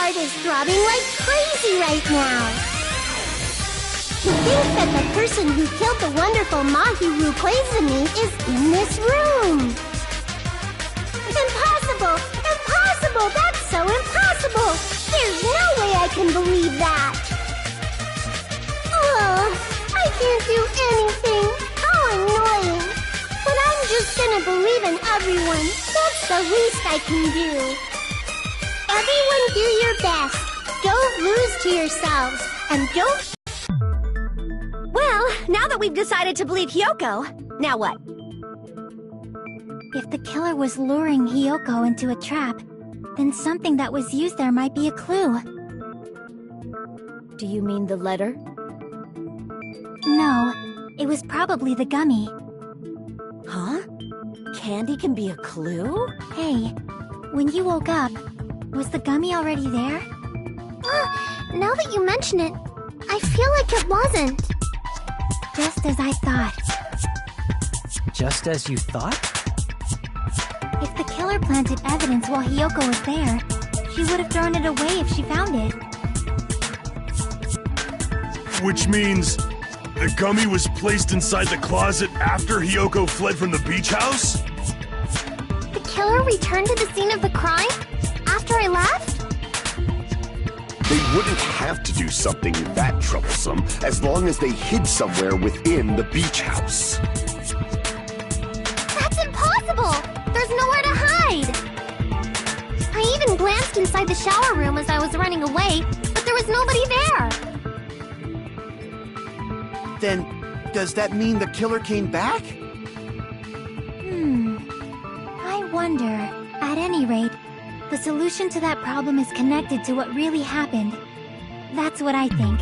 heart is throbbing like crazy right now. To think that the person who killed the wonderful Mahiru Koizumi is in this room. Impossible! Impossible! That's so impossible! There's no way I can believe that! Oh, I can't do anything. How annoying. But I'm just gonna believe in everyone. That's the least I can do. Everyone do your best. Don't lose to yourselves. And don't... Well, now that we've decided to believe Hyoko, now what? If the killer was luring Hyoko into a trap, then something that was used there might be a clue. Do you mean the letter? No, it was probably the gummy. Huh? Candy can be a clue? Hey, when you woke up, was the gummy already there? Now that you mention it, I feel like it wasn't. Just as I thought. Just as you thought? If the killer planted evidence while Hyoko was there, she would have thrown it away if she found it. Which means the gummy was placed inside the closet after Hyoko fled from the beach house? The killer returned to the scene of the crime? After I left? They wouldn't have to do something that troublesome as long as they hid somewhere within the beach house. That's impossible! There's nowhere to hide! I even glanced inside the shower room as I was running away, but there was nobody there! Then, does that mean the killer came back? I wonder. At any rate, the solution to that problem is connected to what really happened. That's what I think.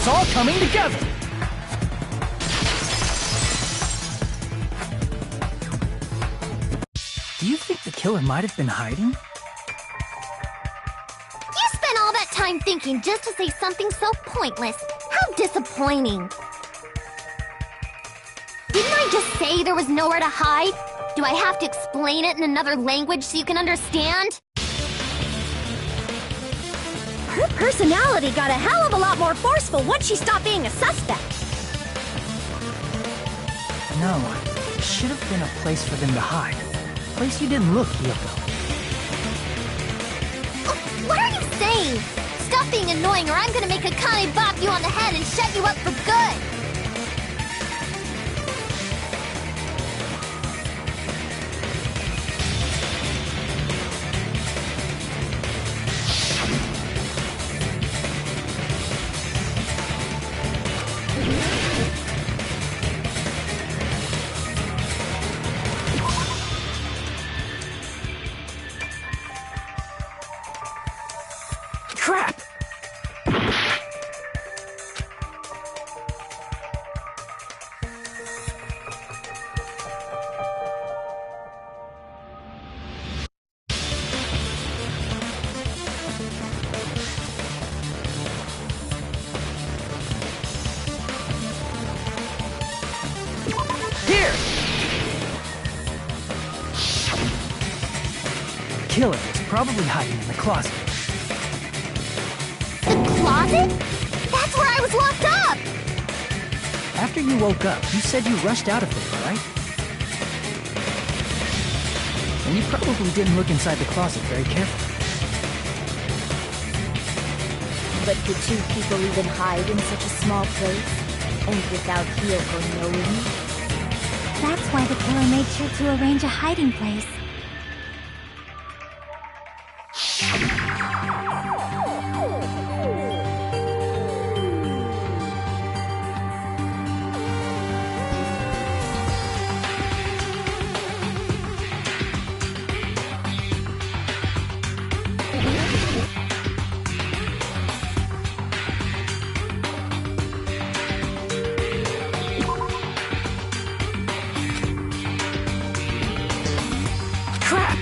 It's all coming together! Do you think the killer might have been hiding? You spent all that time thinking just to say something so pointless. How disappointing. Didn't I just say there was nowhere to hide? Do I have to explain it in another language so you can understand? Her personality got a hell of a lot more forceful once she stopped being a suspect. No, it should have been a place for them to hide. A place you didn't look, Hiyoko. What are you saying? Stop being annoying or I'm gonna make Akane bop you on the head and shut you up for good! Crap! Here! The killer is probably hiding in the closet. The closet? That's where I was locked up! After you woke up, you said you rushed out of there, right? And you probably didn't look inside the closet very carefully. But could two people even hide in such a small place? And without Hiyoko knowing? That's why the killer made sure to arrange a hiding place. Crap!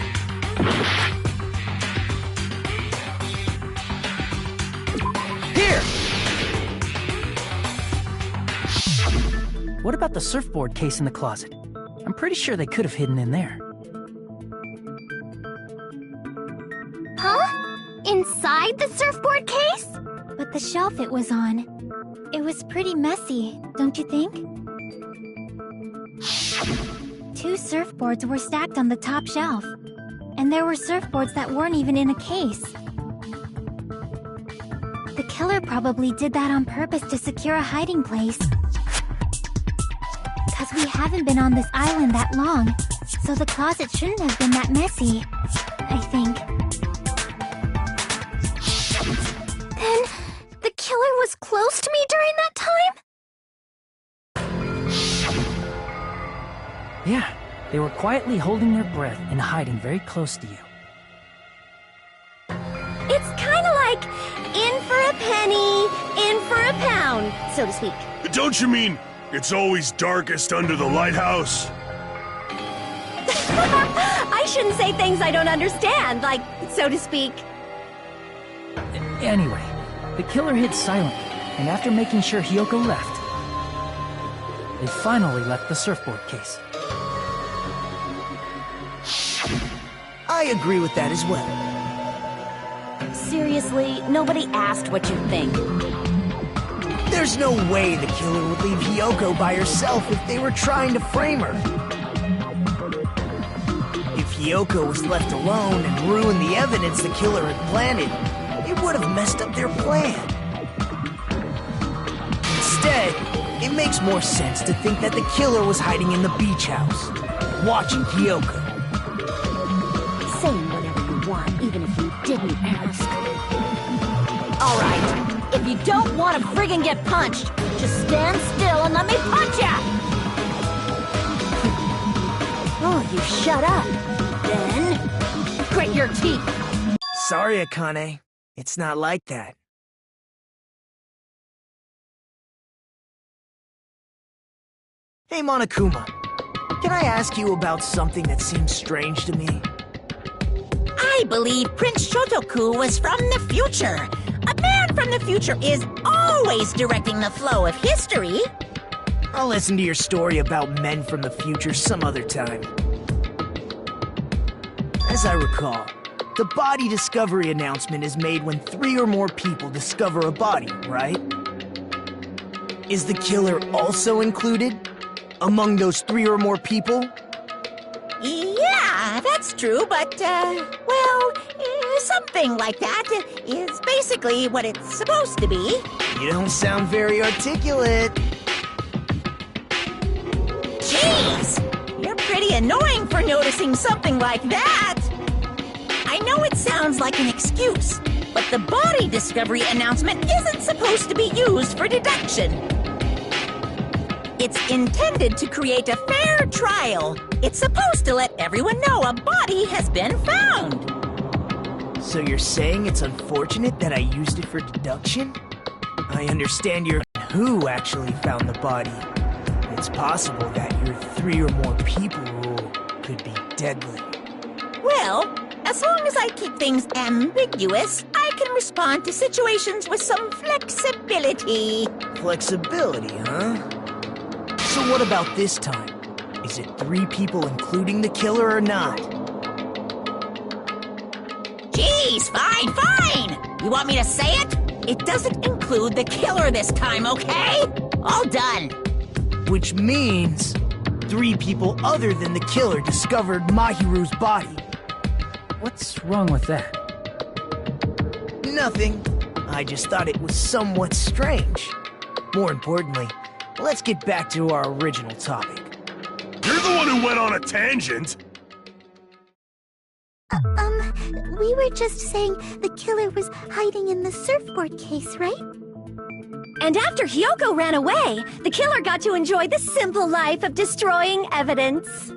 Here! What about the surfboard case in the closet? I'm pretty sure they could have hidden in there. Huh? Inside the surfboard case? But the shelf it was on, it was pretty messy, don't you think? Two surfboards were stacked on the top shelf, and there were surfboards that weren't even in a case. The killer probably did that on purpose to secure a hiding place. Because we haven't been on this island that long, so the closet shouldn't have been that messy, I think. Then, the killer was close to me during that time? Yeah, they were quietly holding their breath and hiding very close to you. It's kind of like in for a penny, in for a pound, so to speak. Don't you mean it's always darkest under the lighthouse? I shouldn't say things I don't understand, like, so to speak. Anyway, the killer hid silently, and after making sure Hiyoko left, they finally left the surfboard case. I agree with that as well. Seriously, nobody asked what you think. There's no way the killer would leave Hiyoko by herself if they were trying to frame her. If Hiyoko was left alone and ruined the evidence the killer had planted, it would have messed up their plan. Instead, it makes more sense to think that the killer was hiding in the beach house, watching Hiyoko. Saying whatever you want, even if you didn't ask. Alright, if you don't want to friggin' get punched, just stand still and let me punch ya! Oh, you shut up. Then, grit your teeth. Sorry, Akane. It's not like that. Hey, Monokuma. Can I ask you about something that seems strange to me? I believe Prince Shotoku was from the future. A man from the future is always directing the flow of history. I'll listen to your story about men from the future some other time. As I recall, the body discovery announcement is made when 3 or more people discover a body, right? Is the killer also included among those 3 or more people? Yeah, that's true, but, something like that is basically what it's supposed to be. You don't sound very articulate. Jeez! You're pretty annoying for noticing something like that! I know it sounds like an excuse, but the body discovery announcement isn't supposed to be used for deduction. It's intended to create a fair trial. It's supposed to let everyone know a body has been found. So you're saying it's unfortunate that I used it for deduction? I understand your who actually found the body. It's possible that your 3 or more people rule could be deadly. Well, as long as I keep things ambiguous, I can respond to situations with some flexibility. Flexibility, huh? So what about this time? Is it 3 people including the killer or not? Jeez, fine! You want me to say it? It doesn't include the killer this time, okay? All done. Which means 3 people other than the killer discovered Mahiru's body. What's wrong with that? Nothing. I just thought it was somewhat strange. More importantly, let's get back to our original topic. You're the one who went on a tangent! We were just saying the killer was hiding in the surfboard case, right? And after Hyoko ran away, the killer got to enjoy the simple life of destroying evidence.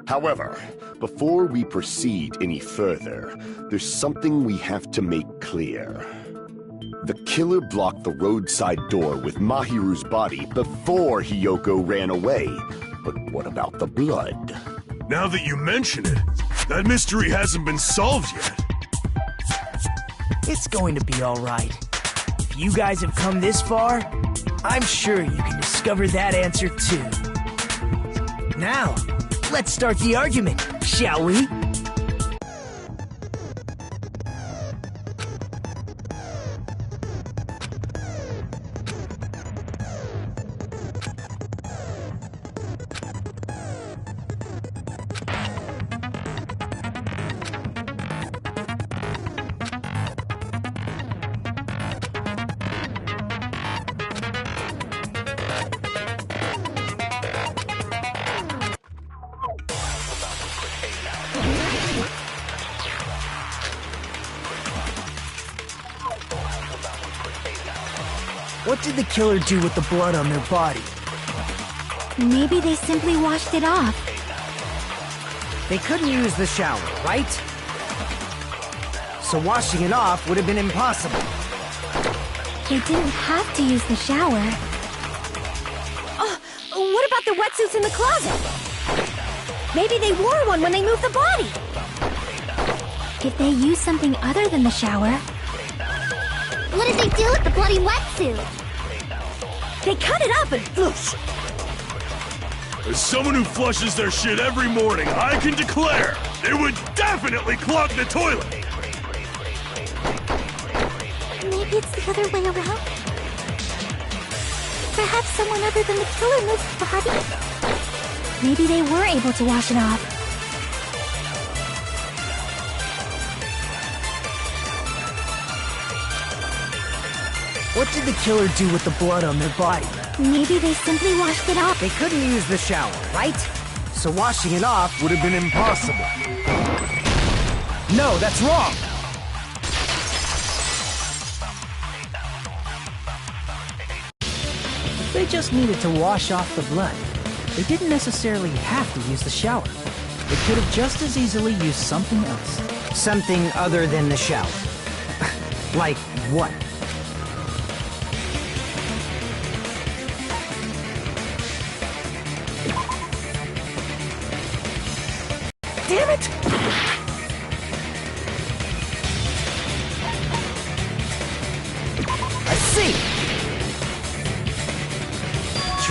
However, before we proceed any further, there's something we have to make clear. The killer blocked the roadside door with Mahiru's body before Hyoko ran away. But what about the blood? Now that you mention it, that mystery hasn't been solved yet. It's going to be all right. If you guys have come this far, I'm sure you can discover that answer too. Now, let's start the argument, shall we? What did the killer do with the blood on their body? Maybe they simply washed it off. They couldn't use the shower, right? So washing it off would have been impossible. They didn't have to use the shower. Oh, what about the wetsuits in the closet? Maybe they wore one when they moved the body. If they used something other than the shower... What did they do with the bloody wetsuit? They cut it up and floosh. As someone who flushes their shit every morning, I can declare it would definitely clog the toilet! Maybe it's the other way around? Perhaps someone other than the killer moved the body? Maybe they were able to wash it off. What did the killer do with the blood on their body? Maybe they simply washed it off. They couldn't use the shower, right? So washing it off would have been impossible. No, that's wrong! If they just needed to wash off the blood, they didn't necessarily have to use the shower. They could have just as easily used something else. Something other than the shower. Like what?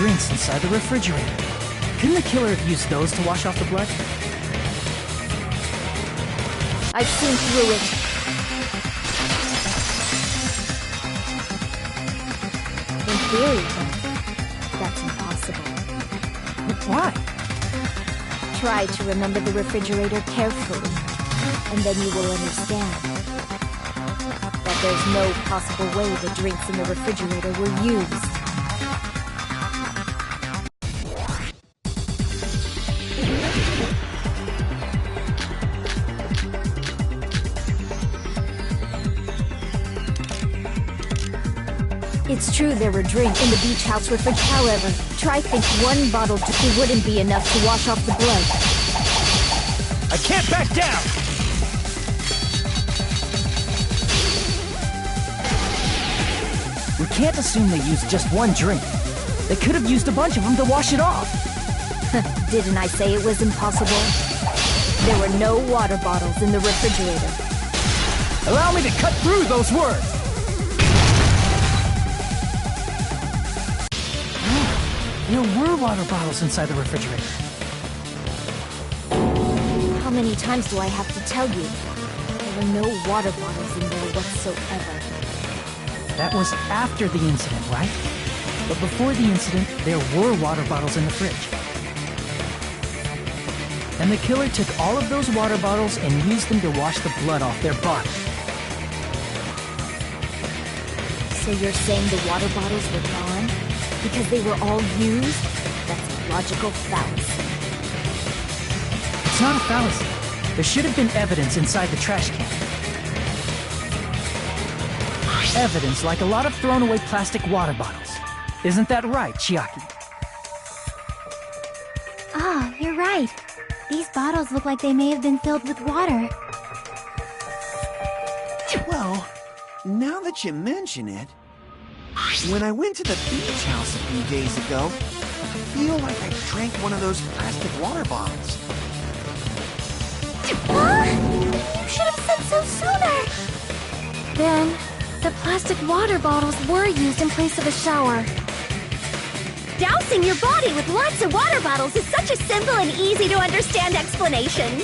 drinks inside the refrigerator. Couldn't the killer have used those to wash off the blood? I've seen through it. In theory, that's impossible. But why? Try to remember the refrigerator carefully, and then you will understand that there's no possible way the drinks in the refrigerator were used. It's true there were drinks in the beach house refrigerator. However, try think one bottle wouldn't be enough to wash off the blood. I can't back down! We can't assume they used just one drink. They could have used a bunch of them to wash it off. Didn't I say it was impossible? There were no water bottles in the refrigerator. Allow me to cut through those words! There were water bottles inside the refrigerator. How many times do I have to tell you? There were no water bottles in there whatsoever. That was after the incident, right? But before the incident, there were water bottles in the fridge. And the killer took all of those water bottles and used them to wash the blood off their body. So you're saying the water bottles were gone? Because they were all used? That's a logical fallacy. It's not a fallacy. There should have been evidence inside the trash can. Evidence like a lot of thrown-away plastic water bottles. Isn't that right, Chiaki? Ah, you're right. These bottles look like they may have been filled with water. Well, now that you mention it, when I went to the beach house a few days ago, I feel like I drank one of those plastic water bottles. Huh? You should have said so sooner! Then, the plastic water bottles were used in place of a shower. Dousing your body with lots of water bottles is such a simple and easy to understand explanation.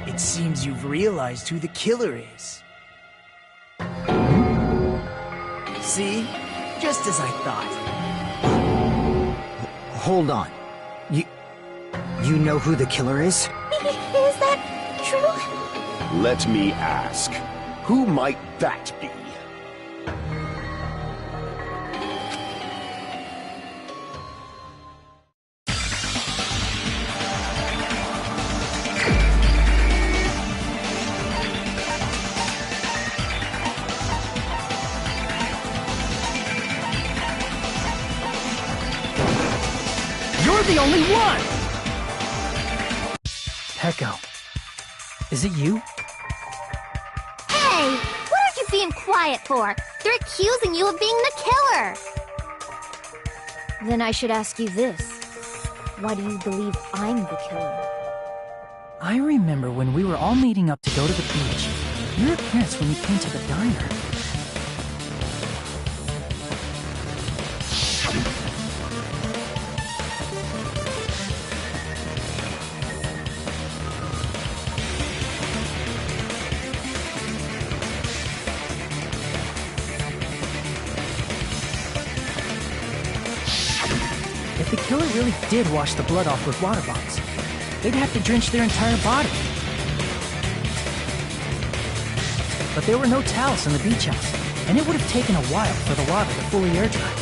It seems you've realized who the killer is. See? Just as I thought. Hold on. You know who the killer is? Is that true? Let me ask, who might that be? You're the only one! Peko. Is it you? Hey, what are you being quiet for? They're accusing you of being the killer. Then I should ask you this. Why do you believe I'm the killer? I remember when we were all meeting up to go to the beach. Your appearance when you came to the diner. If the killer really did wash the blood off with water bottles, they'd have to drench their entire body. But there were no towels in the beach house, and it would have taken a while for the water to fully air dry.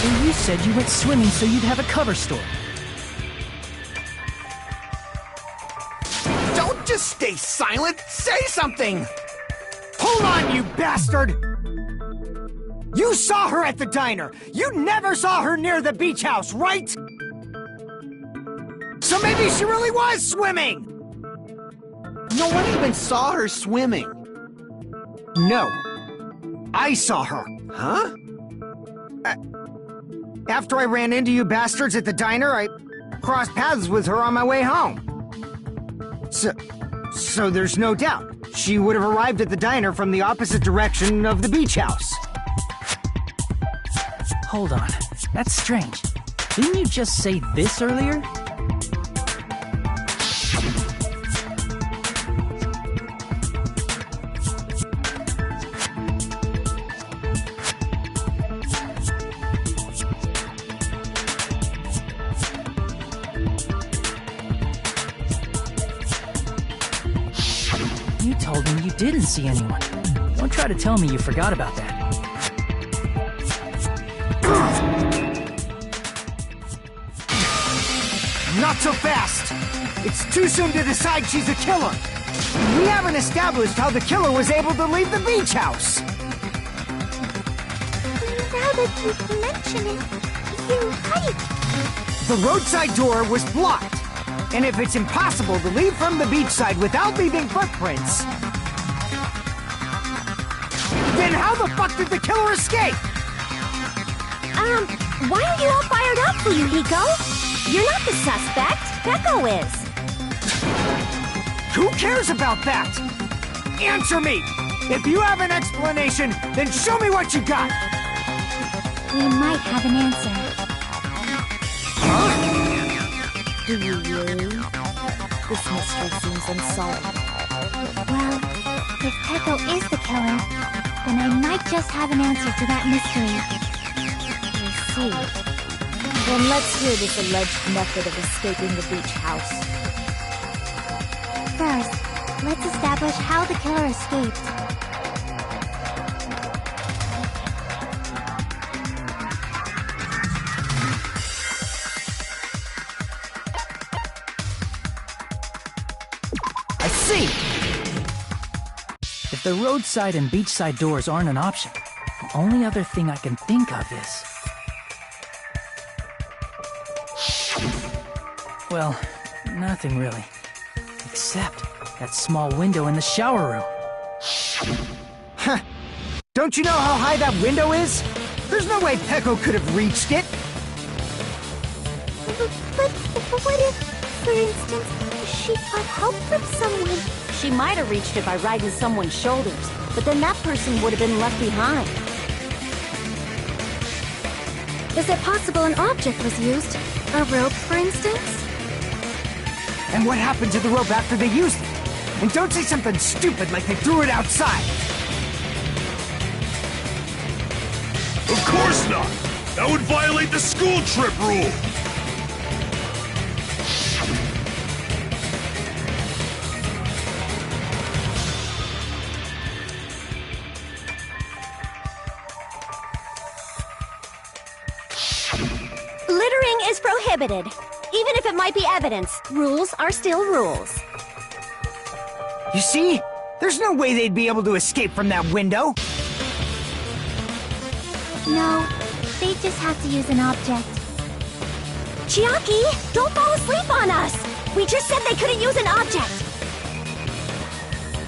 So you said you went swimming so you'd have a cover story. Don't just stay silent! Say something! Hold on, you bastard! You saw her at the diner! You never saw her near the beach house, right? So maybe she really was swimming! No one even saw her swimming. No. I saw her. Huh? After I ran into you bastards at the diner, I crossed paths with her on my way home. So there's no doubt. She would have arrived at the diner from the opposite direction of the beach house. Hold on. That's strange. Didn't you just say this earlier? You told me you didn't see anyone. Don't try to tell me you forgot about that. Not so fast! It's too soon to decide she's a killer! We haven't established how the killer was able to leave the beach house! Now that you mention it, you're right. The roadside door was blocked! And if it's impossible to leave from the beachside without leaving footprints, then how the fuck did the killer escape? Why are you all fired up, Fuyuhiko? You're not the suspect. Peko is. Who cares about that? Answer me! If you have an explanation, then show me what you got! We might have an answer. Do you really? This mystery seems unsolved. Well, if Peko is the killer, then I might just have an answer to that mystery. I see. Then let's hear this alleged method of escaping the beach house. First, let's establish how the killer escaped. I see! If the roadside and beachside doors aren't an option, the only other thing I can think of is... Well, nothing really. Except that small window in the shower room. Huh. Don't you know how high that window is? There's no way Peko could have reached it! But what if, for instance, she got help from someone? She might have reached it by riding someone's shoulders, but then that person would have been left behind. Is it possible an object was used? A rope, for instance? And what happened to the rope after they used it? And don't say something stupid like they threw it outside! Of course not! That would violate the school trip rule! Littering is prohibited. Even if it might be evidence, rules are still rules. You see? There's no way they'd be able to escape from that window! No, they just have to use an object. Chiaki, don't fall asleep on us! We just said they couldn't use an object!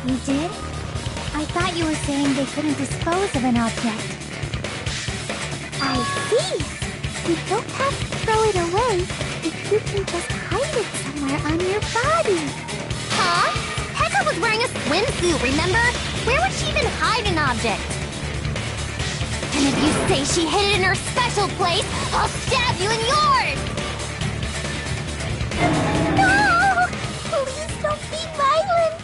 You did? I thought you were saying they couldn't dispose of an object. I see. You don't have to throw it away if you can just hide it somewhere on your body. Huh? Pekka was wearing a swimsuit, remember? Where would she even hide an object? And if you say she hid it in her special place, I'll stab you in yours! No! Please don't be violent!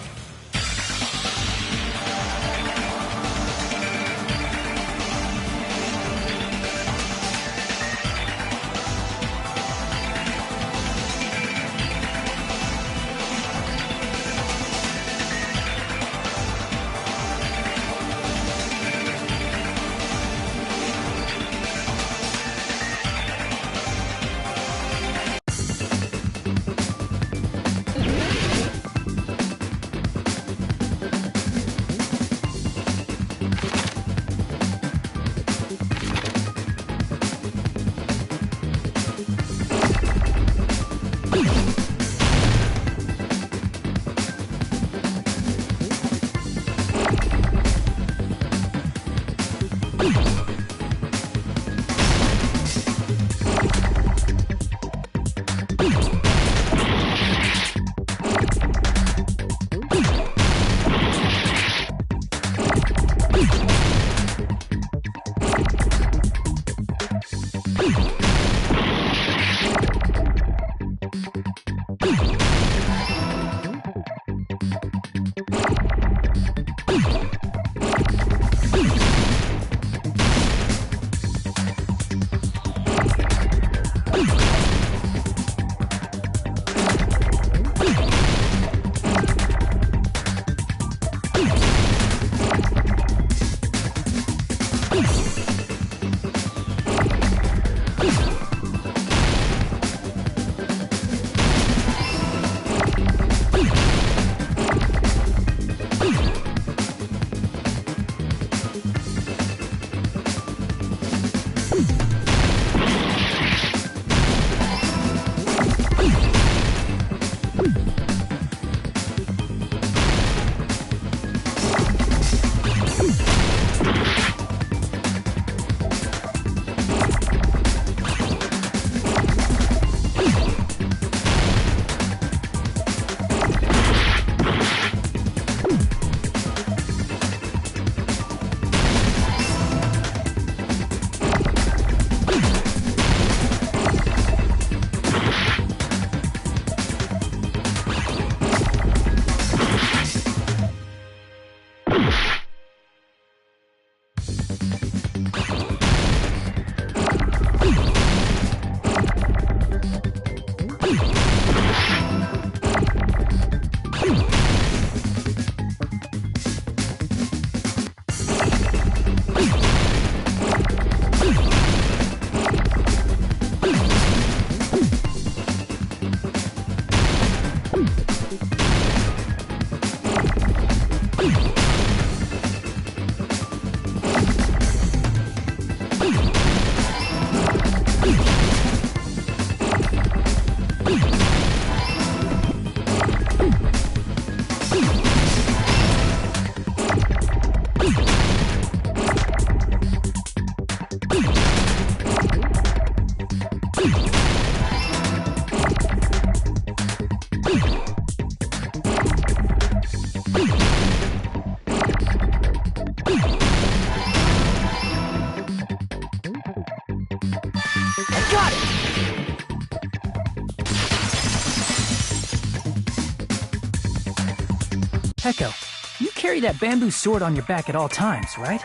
Peko, you carry that bamboo sword on your back at all times, right?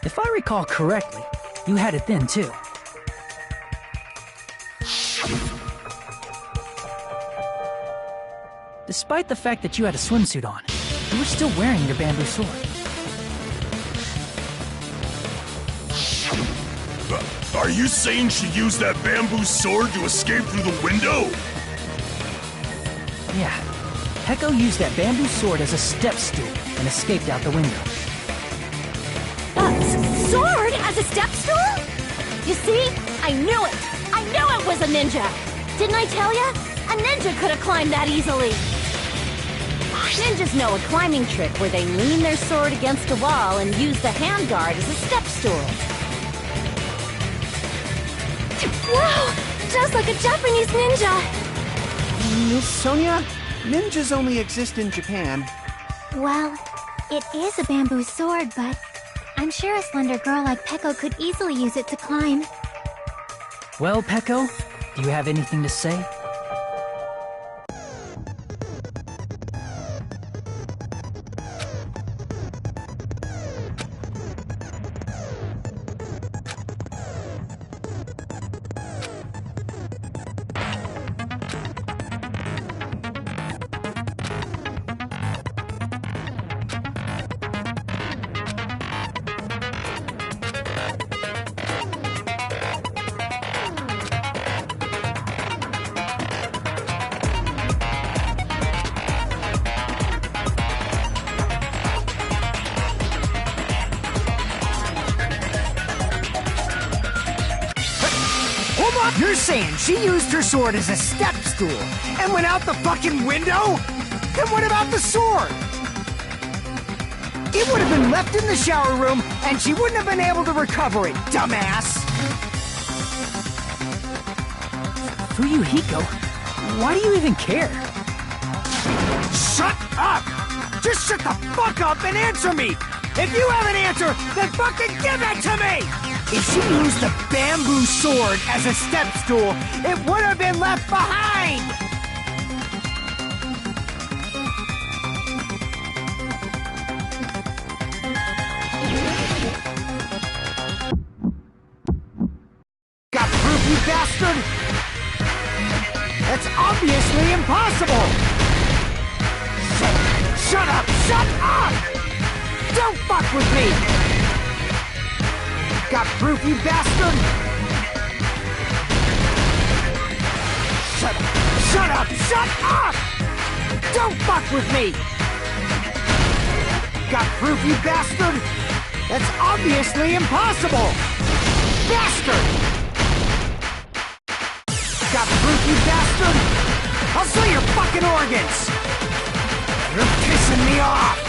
If I recall correctly, you had it then too. Despite the fact that you had a swimsuit on, you were still wearing your bamboo sword. Are you saying she used that bamboo sword to escape through the window? Yeah. Peko used that bamboo sword as a step stool and escaped out the window. Sword as a step stool? You see? I knew it! I knew it was a ninja! Didn't I tell ya? A ninja could have climbed that easily! Ninjas know a climbing trick where they lean their sword against a wall and use the handguard as a step stool. Wow! Just like a Japanese ninja! Miss Sonia, ninjas only exist in Japan. Well, it is a bamboo sword, but I'm sure a slender girl like Peko could easily use it to climb. Well, Peko, do you have anything to say? You're saying she used her sword as a step stool and went out the fucking window? Then what about the sword? It would have been left in the shower room and she wouldn't have been able to recover it, dumbass! Fuyuhiko, why do you even care? Shut up! Just shut the fuck up and answer me! If you have an answer, then fucking give it to me! If she used the bamboo sword as a step stool, it would have been left behind! Got proof, you bastard? That's obviously impossible! Shut up! Shut up! Don't fuck with me! Got proof, you bastard? Shut up! Shut up! Shut up! Don't fuck with me! Got proof, you bastard? That's obviously impossible! Bastard! Got proof, you bastard? I'll sell your fucking organs! You're pissing me off!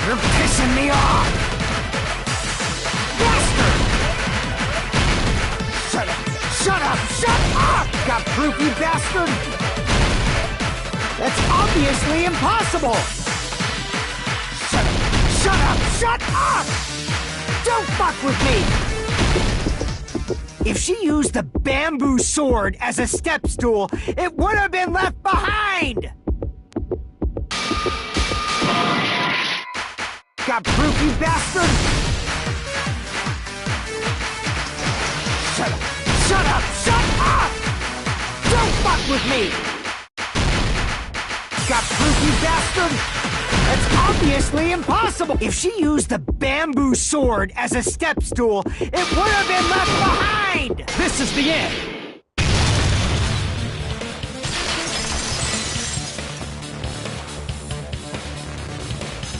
You're pissing me off! Bastard! Shut up! Shut up! Shut up! Got proof, you bastard? That's obviously impossible! Shut up! Shut up! Shut up! Don't fuck with me! If she used the bamboo sword as a step stool, it would have been left behind! Got proof, you bastard? Shut Shut up! Shut up! Don't fuck with me! Got proof, you bastard? That's obviously impossible! If she used the bamboo sword as a step stool, it would have been left behind! This is the end!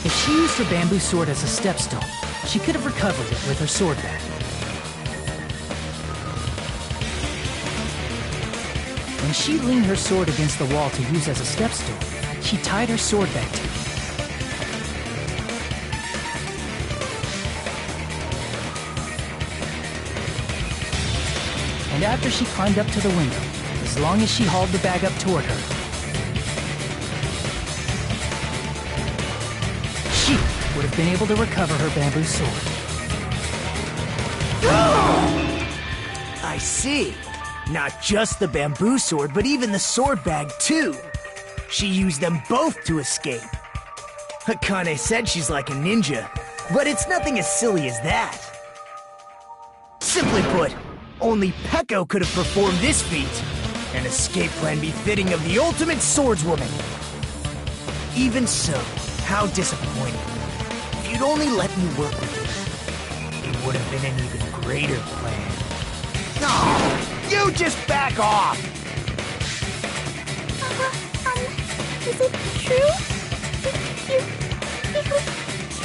If she used her bamboo sword as a stepstone, she could have recovered it with her sword bag. When she leaned her sword against the wall to use as a stepstool, she tied her sword bag to it. And after she climbed up to the window, as long as she hauled the bag up toward her, she would have been able to recover her bamboo sword. I see. Not just the bamboo sword, but even the sword bag, too. She used them both to escape. Akane said she's like a ninja, but it's nothing as silly as that. Simply put, only Peko could have performed this feat. An escape plan befitting of the ultimate swordswoman. Even so, how disappointing. If you'd only let me work with you, it would have been an even greater plan. No! You just back off! Is it true? You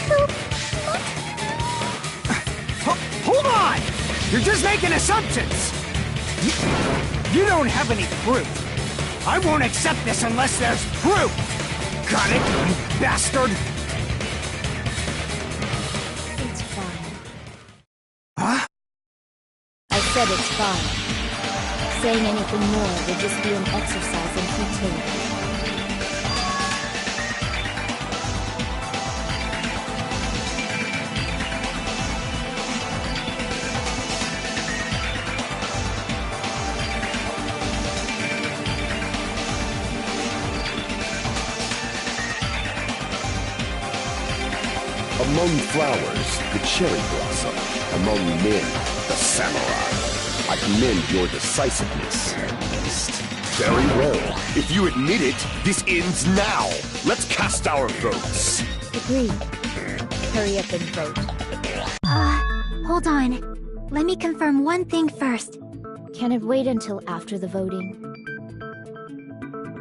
killed Hold on! You're just making assumptions! You don't have any proof. I won't accept this unless there's proof! Got it, you bastard? It's fine. Huh? I said it's fine. Saying anything more would just be an exercise in futility. Among flowers, the cherry blossom. Among men, the samurai. I commend your decisiveness, Beast. Very well. If you admit it, this ends now. Let's cast our votes. Agreed. Hurry up and vote. Hold on. Let me confirm one thing first. Can it wait until after the voting?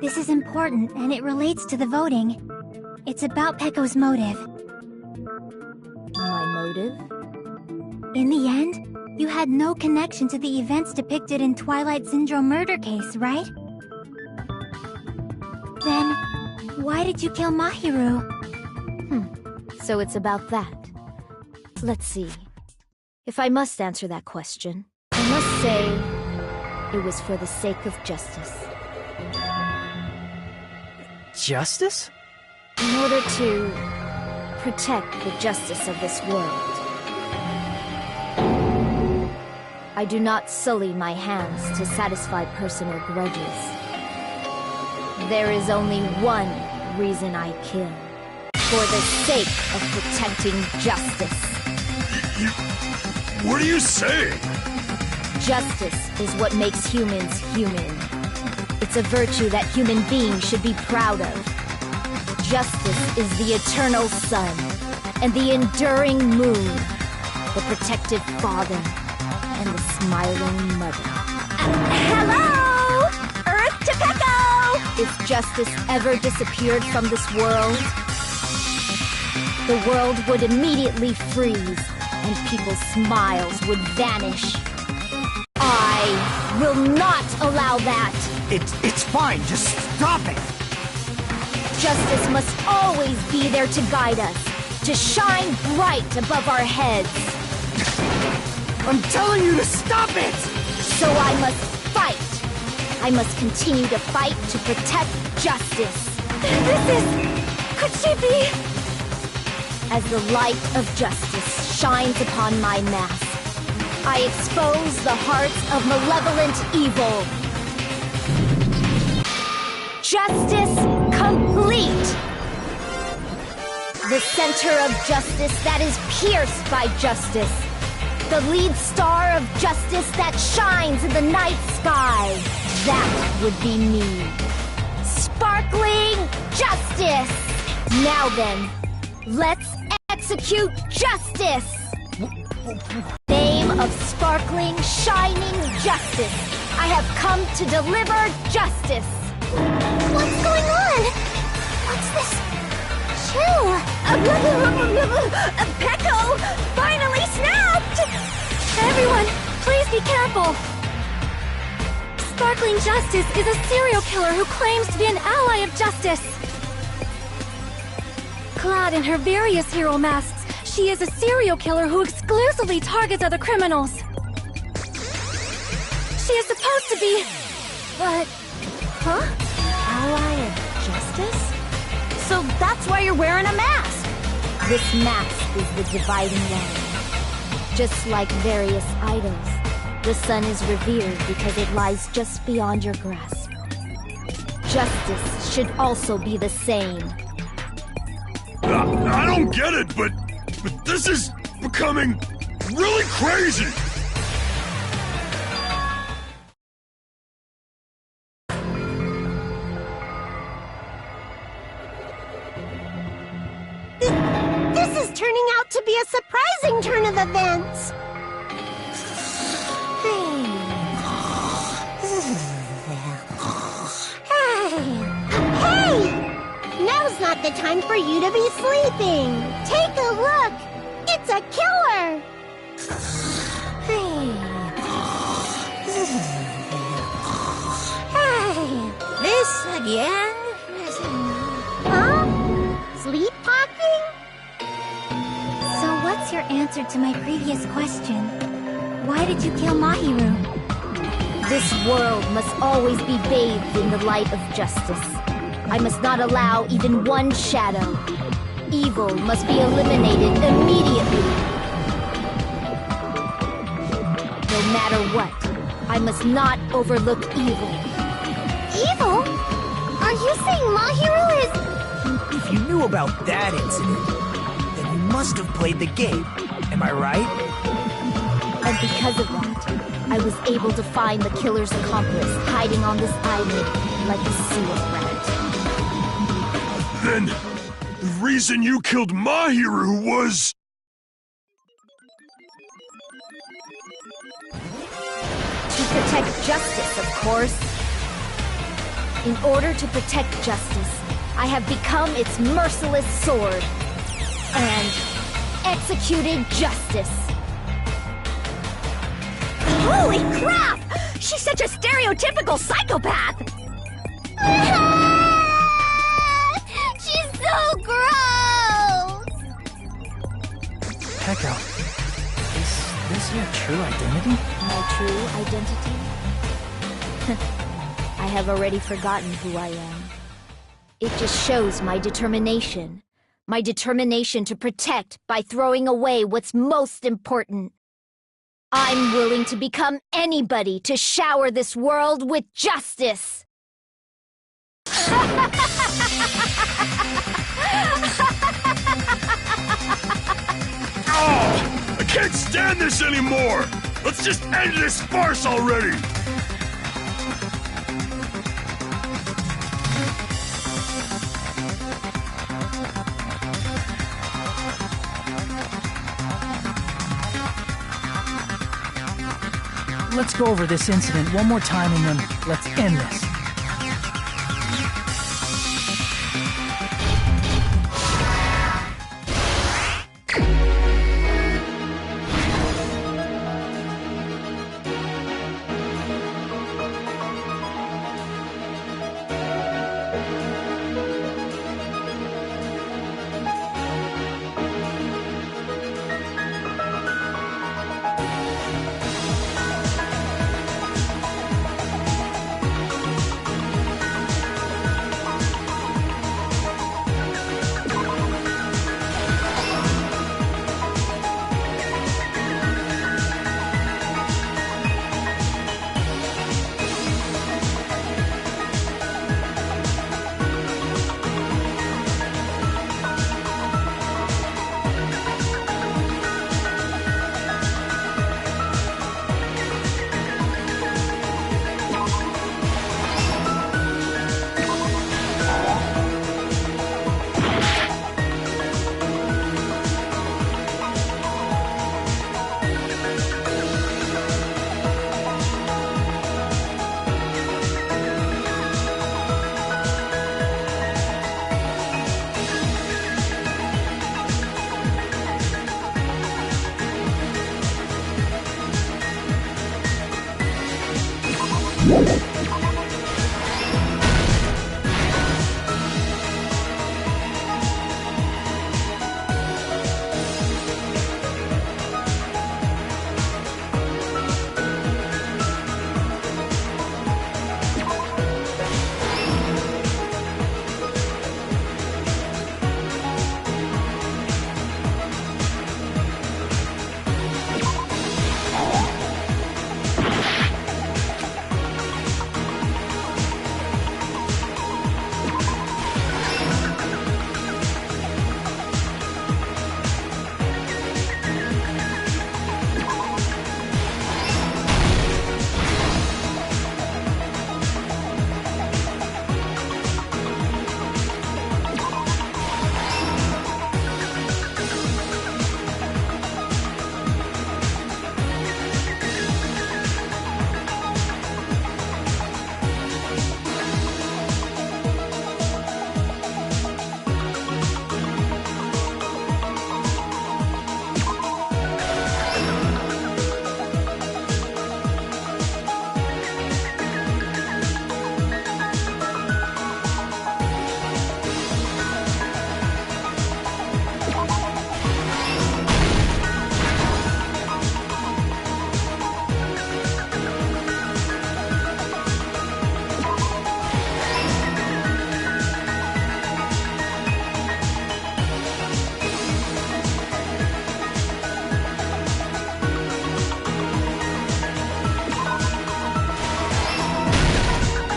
This is important, and it relates to the voting. It's about Peko's motive. My motive? In the end, you had no connection to the events depicted in Twilight Syndrome murder case, right? Then, why did you kill Mahiru? So it's about that. Let's see. If I must answer that question, I must say it was for the sake of justice. Justice? In order to protect the justice of this world. I do not sully my hands to satisfy personal grudges. There is only one reason I kill. For the sake of protecting justice. What are you saying? Justice is what makes humans human. It's a virtue that human beings should be proud of. Justice is the eternal sun and the enduring moon, the protective father and the smiling mother. Hello! Earth to Peko! If justice ever disappeared from this world, the world would immediately freeze and people's smiles would vanish. I will not allow that! It's fine, just stop it! Justice must always be there to guide us, to shine bright above our heads. I'm telling you to stop it! So I must fight. I must continue to fight to protect justice. Could she be? As the light of justice shines upon my mask, I expose the hearts of malevolent evil. Justice complete! The center of justice that is pierced by justice. The lead star of justice justice that shines in the night sky. That would be me. Sparkling justice! Now then, let's execute justice! Name of sparkling, shining justice. I have come to deliver justice. What's going on? What's this? Chill. Pecco finally snapped! Everyone, please be careful! Sparkling Justice is a serial killer who claims to be an ally of justice. Clad in her various hero masks, she is a serial killer who exclusively targets other criminals. She is supposed to be... but... huh? Ally of justice? So that's why you're wearing a mask! This mask is the dividing line. Just like various idols, the sun is revered because it lies just beyond your grasp. Justice should also be the same. I don't get it, but this is becoming really crazy! This is turning out to be a surprising turn of events. Hey! Now's not the time for you to be sleeping. Take a look. It's a killer. This again? Huh? Sleepwalking? So what's your answer to my previous question? Why did you kill Mahiru? This world must always be bathed in the light of justice. I must not allow even one shadow. Evil must be eliminated immediately. No matter what, I must not overlook evil. Evil? Are you saying Mahiru is... If you knew about that incident, then you must have played the game. Am I right? And because of that, I was able to find the killer's accomplice hiding on this island like a sewer rat. Then, the reason you killed Mahiru was... To protect justice, of course. In order to protect justice, I have become its merciless sword. And executed justice. Holy crap! She's such a stereotypical psychopath! She's so gross! Pecco, is this your true identity? My true identity? I have already forgotten who I am. It just shows my determination. My determination to protect by throwing away what's most important. I'm willing to become anybody to shower this world with justice! Oh! I can't stand this anymore! Let's just end this farce already! Let's go over this incident one more time and then let's end this.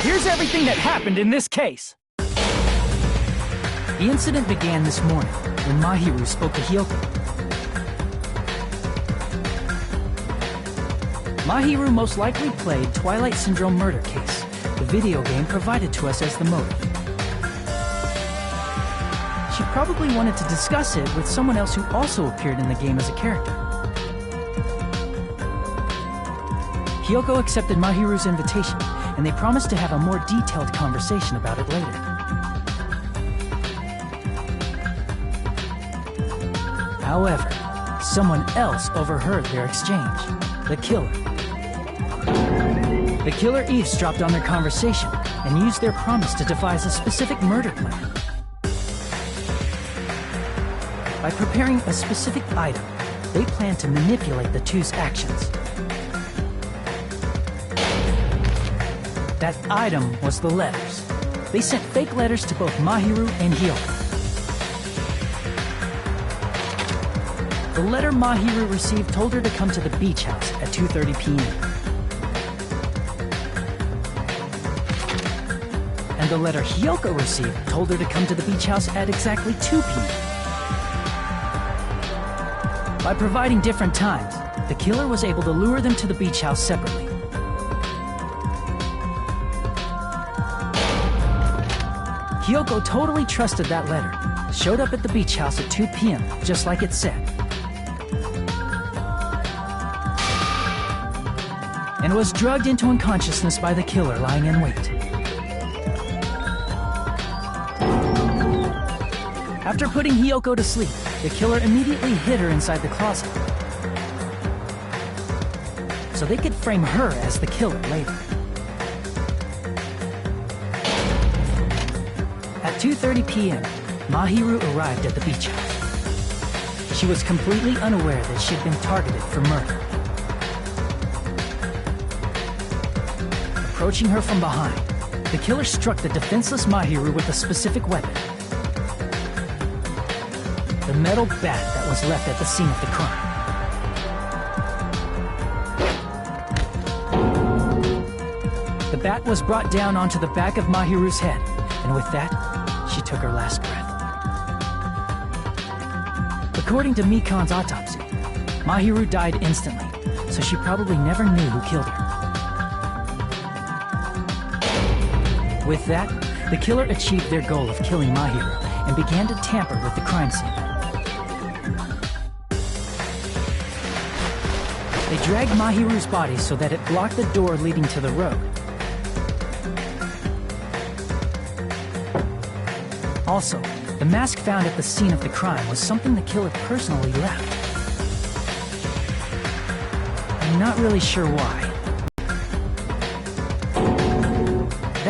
Here's everything that happened in this case. The incident began this morning when Mahiru spoke to Hyoko. Mahiru most likely played Twilight Syndrome Murder Case, the video game provided to us as the motive. She probably wanted to discuss it with someone else who also appeared in the game as a character. Hyoko accepted Mahiru's invitation, and they promised to have a more detailed conversation about it later. However, someone else overheard their exchange. The killer. The killer eavesdropped on their conversation and used their promise to devise a specific murder plan. By preparing a specific item, they planned to manipulate the two's actions. That item was the letters. They sent fake letters to both Mahiru and Hyoko. The letter Mahiru received told her to come to the beach house at 2:30 p.m. And the letter Hyoko received told her to come to the beach house at exactly 2 p.m. By providing different times, the killer was able to lure them to the beach house separately. Hyoko totally trusted that letter, showed up at the beach house at 2 p.m., just like it said, and was drugged into unconsciousness by the killer lying in wait. After putting Hyoko to sleep, the killer immediately hid her inside the closet, so they could frame her as the killer later. At 2:30 p.m., Mahiru arrived at the beach house. She was completely unaware that she'd been targeted for murder. Approaching her from behind, the killer struck the defenseless Mahiru with a specific weapon. The metal bat that was left at the scene of the crime. The bat was brought down onto the back of Mahiru's head, and with that, she took her last breath. According to Mikan's autopsy, Mahiru died instantly, so she probably never knew who killed her. With that, the killer achieved their goal of killing Mahiru and began to tamper with the crime scene. They dragged Mahiru's body so that it blocked the door leading to the road. Also, the mask found at the scene of the crime was something the killer personally left. I'm not really sure why.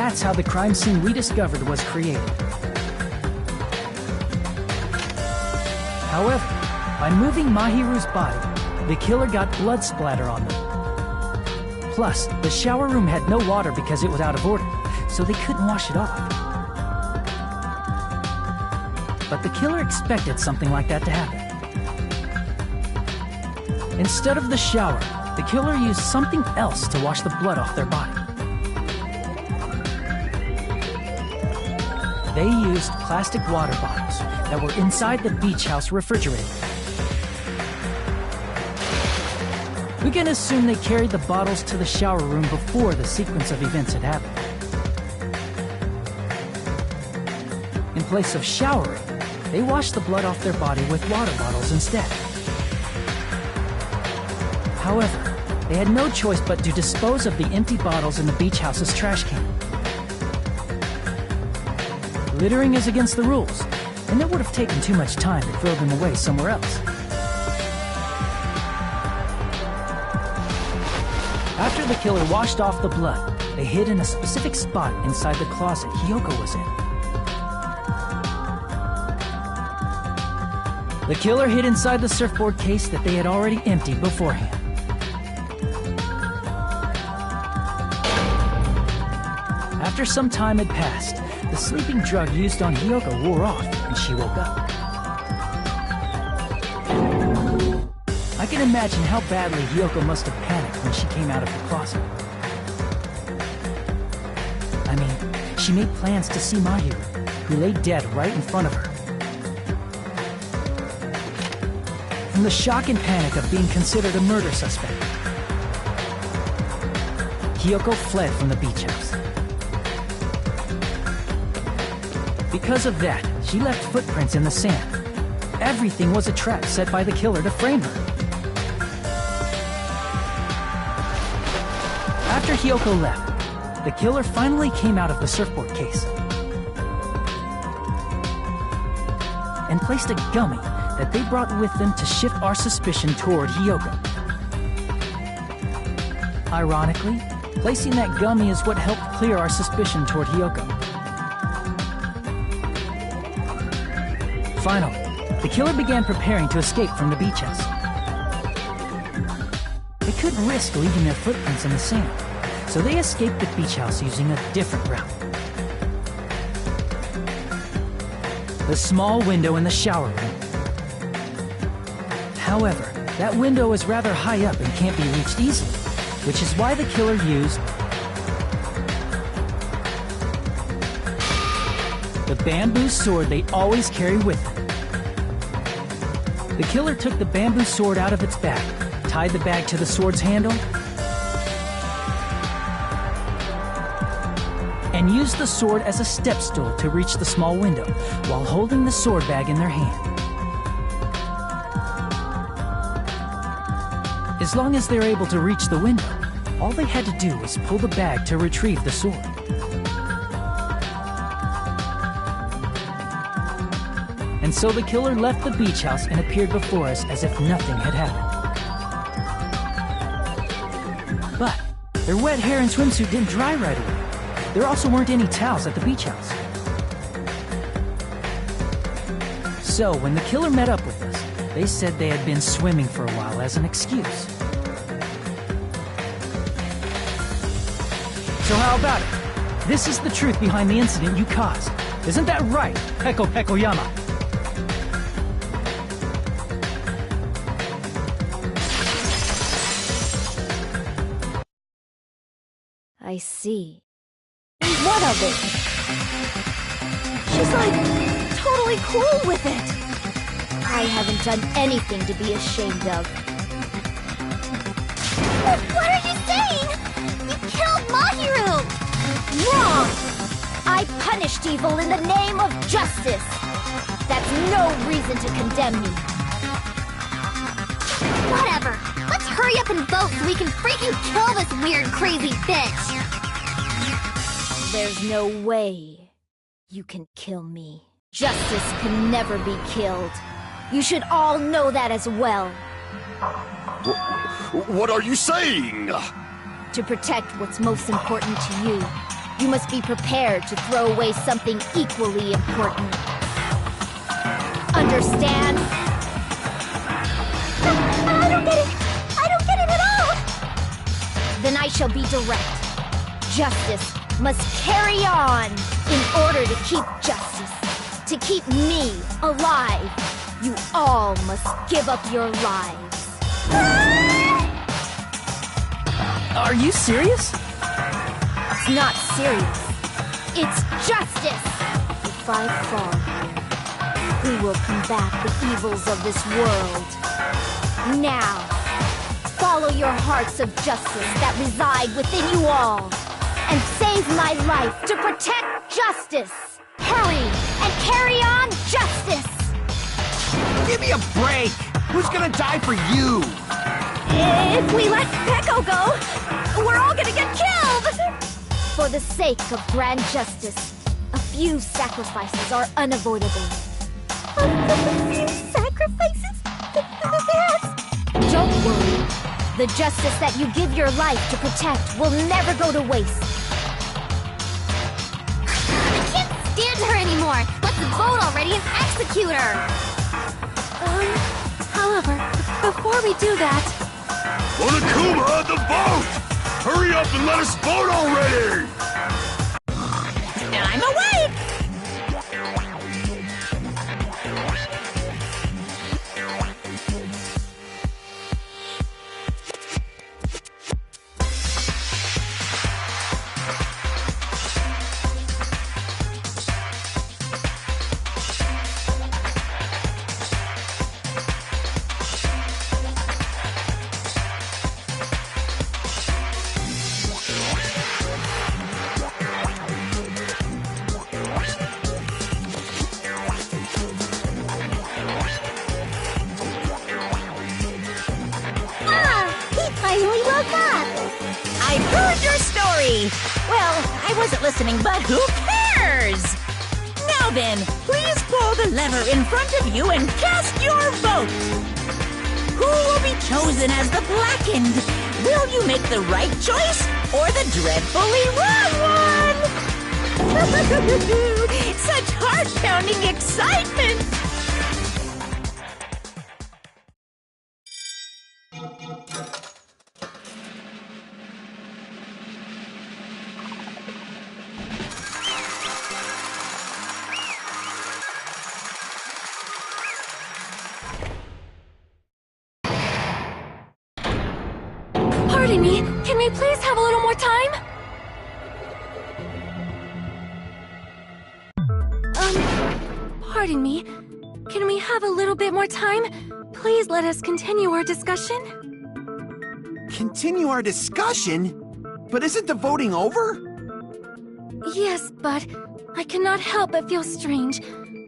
That's how the crime scene we discovered was created. However, by moving Mahiru's body, the killer got blood splatter on them. Plus, the shower room had no water because it was out of order, so they couldn't wash it off. But the killer expected something like that to happen. Instead of the shower, the killer used something else to wash the blood off their body. They used plastic water bottles that were inside the beach house refrigerator. We can assume they carried the bottles to the shower room before the sequence of events had happened. In place of showering, they washed the blood off their body with water bottles instead. However, they had no choice but to dispose of the empty bottles in the beach house's trash can. Littering is against the rules, and it would have taken too much time to throw them away somewhere else. After the killer washed off the blood, they hid in a specific spot inside the closet Hiyoko was in. The killer hid inside the surfboard case that they had already emptied beforehand. After some time had passed, the sleeping drug used on Hiyoko wore off, and she woke up. I can imagine how badly Hiyoko must have panicked when she came out of the closet. I mean, she made plans to see Mahiru, who lay dead right in front of her. From the shock and panic of being considered a murder suspect, Hiyoko fled from the beach house. Because of that, she left footprints in the sand. Everything was a trap set by the killer to frame her. After Hiyoko left, the killer finally came out of the surfboard case and placed a gummy that they brought with them to shift our suspicion toward Hiyoko. Ironically, placing that gummy is what helped clear our suspicion toward Hiyoko. Finally, the killer began preparing to escape from the beach house. They couldn't risk leaving their footprints in the sand, so they escaped the beach house using a different route. The small window in the shower room. However, that window is rather high up and can't be reached easily, which is why the killer used the bamboo sword they always carry with them. The killer took the bamboo sword out of its bag, tied the bag to the sword's handle, and used the sword as a step stool to reach the small window while holding the sword bag in their hand. As long as they're able to reach the window, all they had to do was pull the bag to retrieve the sword. And so the killer left the beach house and appeared before us as if nothing had happened. But their wet hair and swimsuit didn't dry right away. There also weren't any towels at the beach house. So when the killer met up with us, they said they had been swimming for a while as an excuse. So how about it? This is the truth behind the incident you caused. Isn't that right, Peko Pekoyama? I see. What of it? She's like, totally cool with it. I haven't done anything to be ashamed of. What are you saying? You killed Mahiru! Wrong! I punished evil in the name of justice. That's no reason to condemn me. Whatever. Let's hurry up and vote so we can freaking kill this weird, crazy bitch. There's no way you can kill me. Justice can never be killed. You should all know that as well. What are you saying? To protect what's most important to you, you must be prepared to throw away something equally important. Understand? I don't get it! I don't get it at all! Then I shall be direct. Justice must carry on. In order to keep justice, to keep me alive, you all must give up your lives. Are you serious? It's not serious. It's justice. If I fall here, who will combat the evils of this world? Now, follow your hearts of justice that reside within you all, and save my life to protect justice. Hurry and carry on justice. Give me a break! Who's gonna die for you? If we let Peko go, we're all gonna get killed! For the sake of grand justice, a few sacrifices are unavoidable. A few sacrifices? Yes! Don't worry. The justice that you give your life to protect will never go to waste. I can't stand her anymore! Let's vote already and execute her! However, before we do that... Monokuma, the vote! Hurry up and let us vote already! I'm awake! Finally woke up! I heard your story! Well, I wasn't listening, but who cares? Now then, please pull the lever in front of you and cast your vote! Who will be chosen as the blackened? Will you make the right choice or the dreadfully wrong one? Such heart-pounding excitement! Pardon me, can we please have a little more time? Pardon me, can we have a little bit more time? Please let us continue our discussion. Continue our discussion? But isn't the voting over? Yes, but I cannot help but feel strange.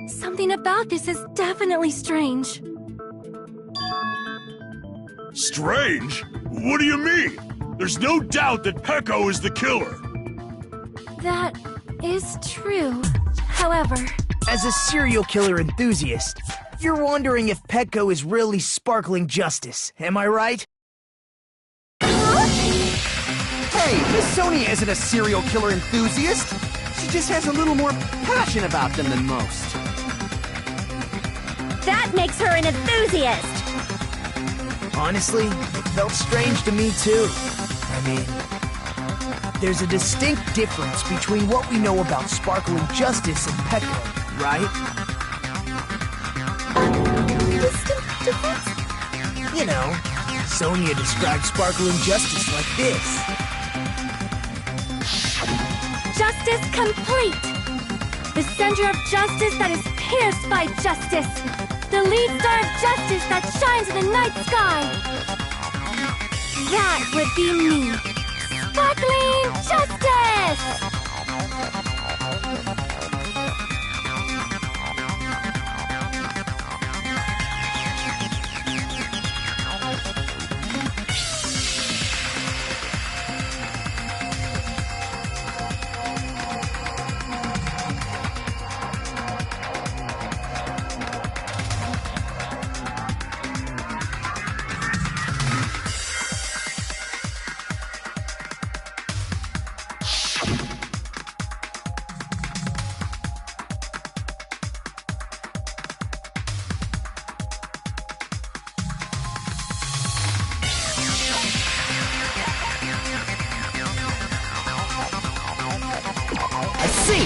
Something about this is definitely strange. Strange? What do you mean? There's no doubt that Peko is the killer. That is true. However... As a serial killer enthusiast, you're wondering if Petco is really sparkling justice, am I right? Hey, Miss Sonia isn't a serial killer enthusiast. She just has a little more passion about them than most. That makes her an enthusiast! Honestly, it felt strange to me too. I mean, there's a distinct difference between what we know about sparkling justice and Petco, right? Distinct difference? You know, Sonia described sparkling justice like this. Justice complete! The center of justice that is pierced by justice! The lead star of justice that shines in the night sky! That would be me! Sparkling justice! I see!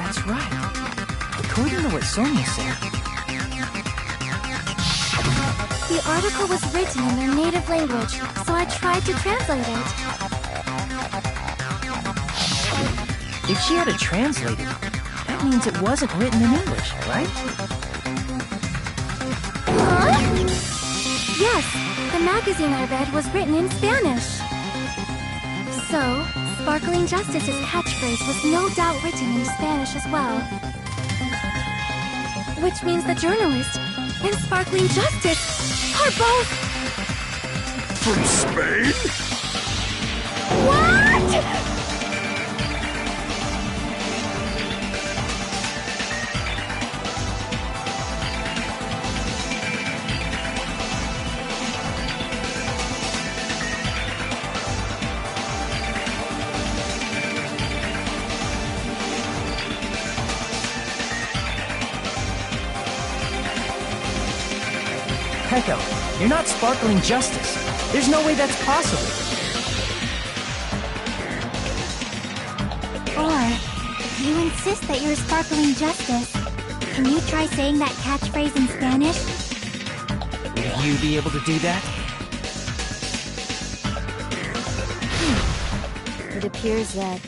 That's right. According to what Sonia said. The article was written in their native language, so I tried to translate it. If she had a translator, that means it wasn't written in English, right? Huh? Yes, the magazine I read was written in Spanish. So, Sparkling Justice's catchphrase was no doubt written in Spanish as well. Which means the journalist and Sparkling Justice are both... From Spain? What?! Peko, you're not Sparkling Justice. There's no way that's possible. Or, if you insist that you're Sparkling Justice, can you try saying that catchphrase in Spanish? Will you be able to do that? It appears that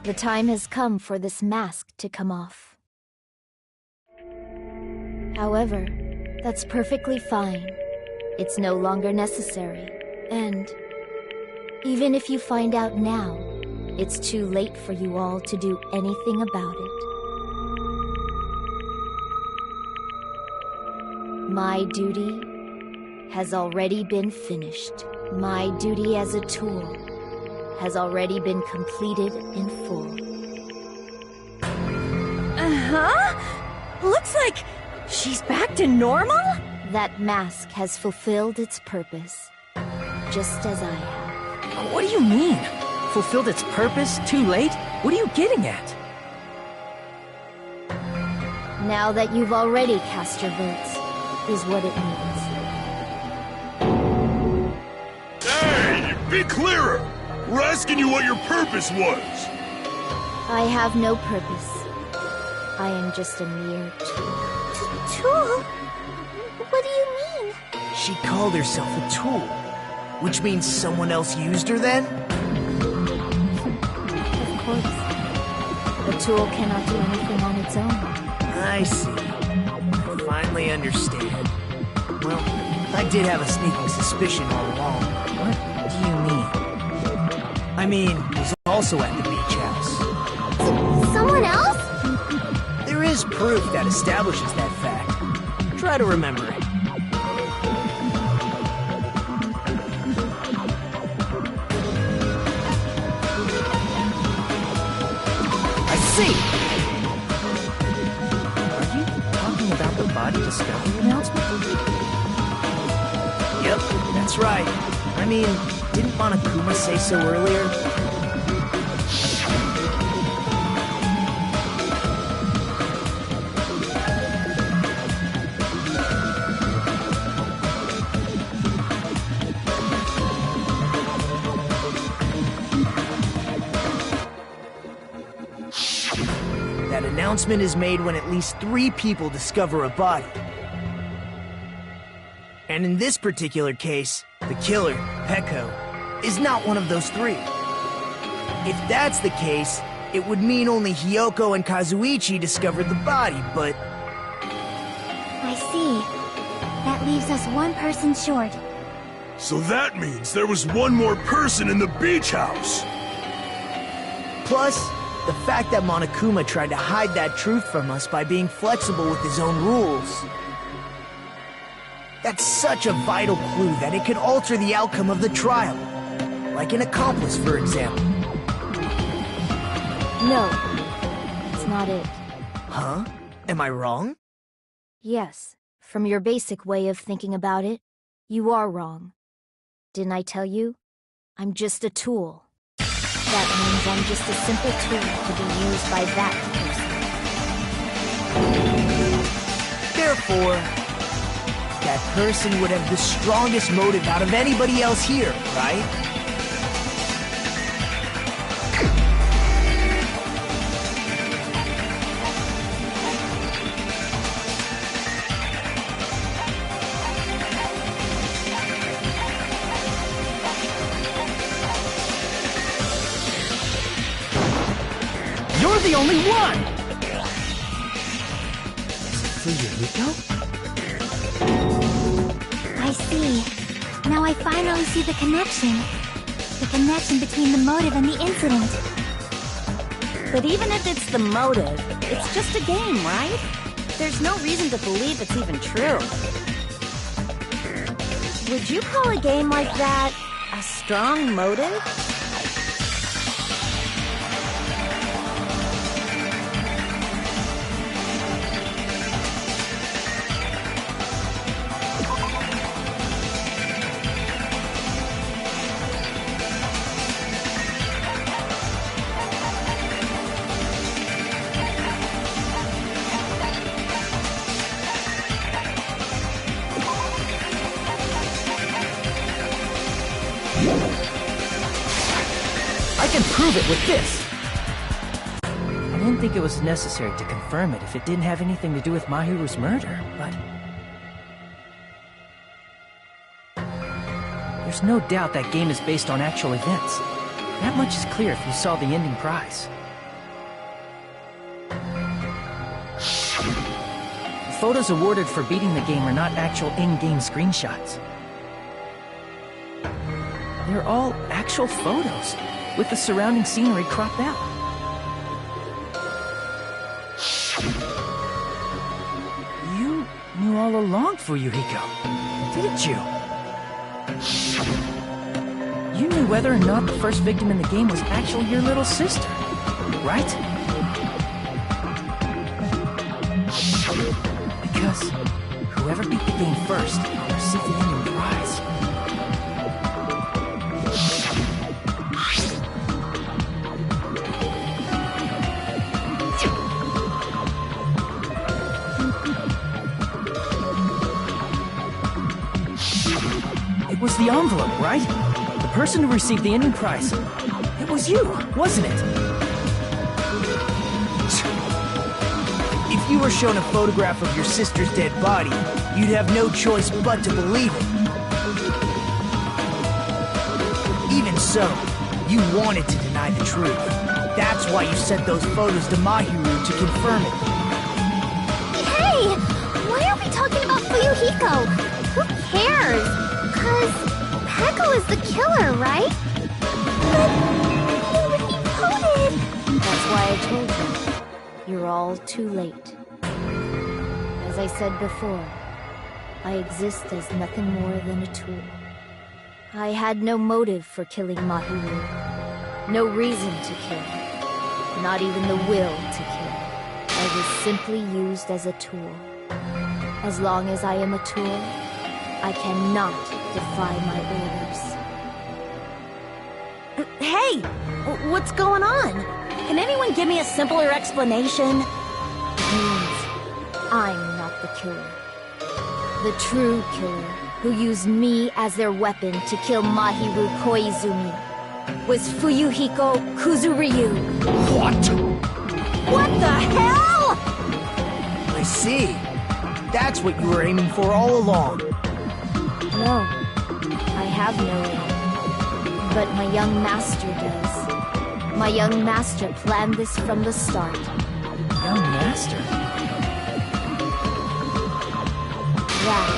the time has come for this mask to come off. However, that's perfectly fine. It's no longer necessary. And even if you find out now, it's too late for you all to do anything about it. My duty has already been finished. My duty as a tool has already been completed in full. Uh-huh? Looks like she's back to normal? That mask has fulfilled its purpose, just as I have. What do you mean? Fulfilled its purpose? Too late? What are you getting at? Now that you've already cast your votes, is what it means. Hey, be clearer! We're asking you what your purpose was! I have no purpose. I am just a mere tool. Tool? What do you mean? She called herself a tool, which means someone else used her then? Of course. A tool cannot do anything on its own. I see. I finally understand. Well, I did have a sneaking suspicion all along. What do you mean? I mean, was also at the beach house. Someone else? There is proof that establishes that fact. Try to remember it. I see! Are you talking about the body discovery announcement? Yep, that's right. I mean, didn't Monokuma say so earlier? That announcement is made when at least 3 people discover a body. And in this particular case, the killer, Peko, is not one of those 3. If that's the case, it would mean only Hiyoko and Kazuichi discovered the body, but... I see. That leaves us one person short. So that means there was one more person in the beach house! Plus, the fact that Monokuma tried to hide that truth from us by being flexible with his own rules. That's such a vital clue that it could alter the outcome of the trial. Like an accomplice, for example. No, that's not it. Huh? Am I wrong? Yes, from your basic way of thinking about it, you are wrong. Didn't I tell you? I'm just a tool. That means I'm just a simple tool to be used by that person. Therefore, that person would have the strongest motive out of anybody else here, right? the only one! Fuyuhiko? I see. Now I finally see the connection. The connection between the motive and the incident. But even if it's the motive, it's just a game, right? There's no reason to believe it's even true. Would you call a game like that a strong motive? I can prove it with this! I didn't think it was necessary to confirm it if it didn't have anything to do with Mahiru's murder, but... There's no doubt that game is based on actual events. That much is clear if you saw the ending prize. The photos awarded for beating the game are not actual in-game screenshots. They're all actual photos, with the surrounding scenery cropped out. You knew all along, Fuyuhiko, didn't you? You knew whether or not the first victim in the game was actually your little sister, right? Because whoever beat the game first will receive the ending prize. It was the envelope, right? The person who received the ending prize. It was you, wasn't it? If you were shown a photograph of your sister's dead body, you'd have no choice but to believe it. Even so, you wanted to deny the truth. That's why you sent those photos to Mahiru to confirm it. Hey! Why are we talking about Fuyuhiko? Who cares? 'Cause Peko is the killer, right? But he voted! That's why I told you. You're all too late. As I said before, I exist as nothing more than a tool. I had no motive for killing Mahiru. No reason to kill. Not even the will to kill. I was simply used as a tool. As long as I am a tool, I cannot defy my orders. Hey! What's going on? Can anyone give me a simpler explanation? It means I'm not the killer. The true killer, who used me as their weapon to kill Mahiru Koizumi, was Fuyuhiko Kuzuryu. What? What the hell?! I see. That's what you were aiming for all along. No, I have no aim. But my young master does. My young master planned this from the start. Young master? That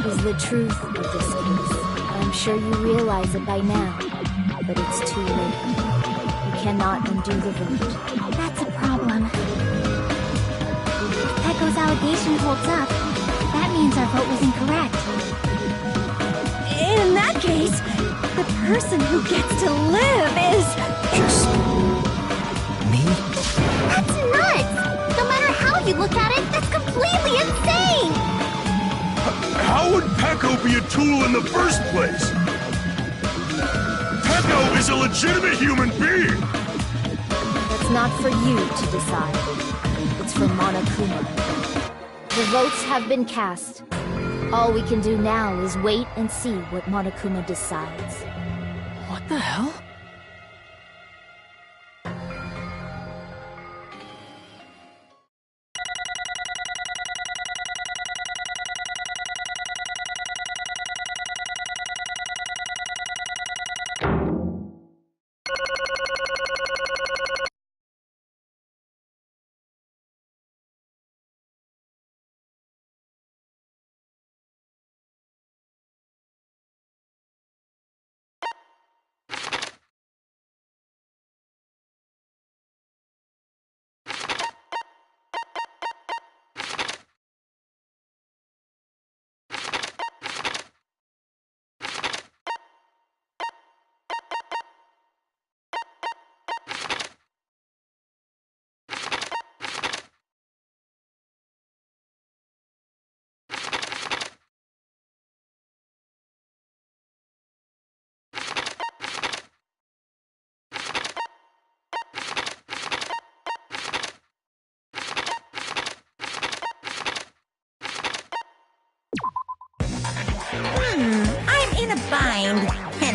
is the truth of this case. I'm sure you realize it by now, but it's too late. You cannot undo the vote. That's a problem. If Peko's allegation holds up, that means our vote was incorrect. In that case, the person who gets to live is... Just... me? That's nuts! No matter how you look at it, that's completely insane! How would Peko be a tool in the first place? Peko is a legitimate human being! That's not for you to decide. It's for Monokuma. The votes have been cast. All we can do now is wait and see what Monokuma decides. What the hell?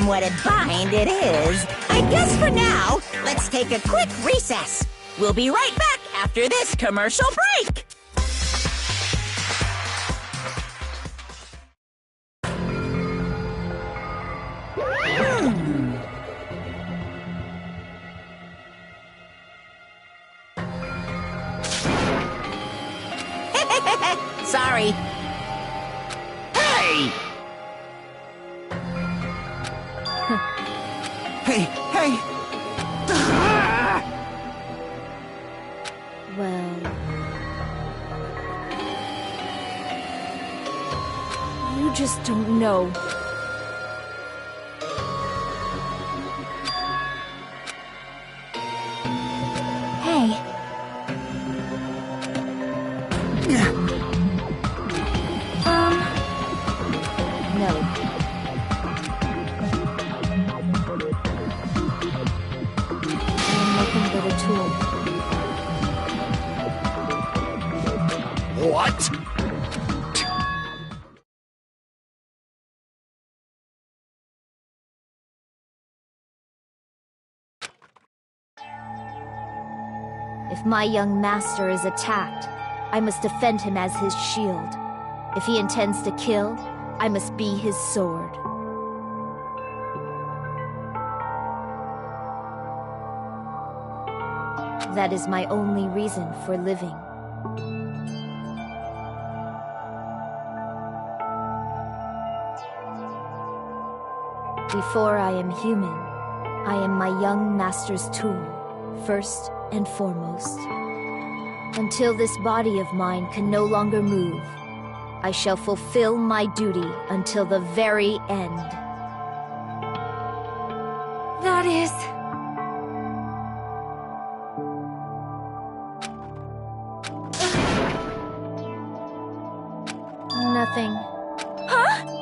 from what a bind it is. I guess for now, let's take a quick recess. We'll be right back after this commercial break. Sorry. Hey! Hey! Well... You just don't know. Hey, No. I'm nothing but a tool. What? If my young master is attacked, I must defend him as his shield. If he intends to kill, I must be his sword. That is my only reason for living. Before I am human, I am my young master's tool, first and foremost. Until this body of mine can no longer move, I shall fulfill my duty until the very end. that is... Nothing. Huh?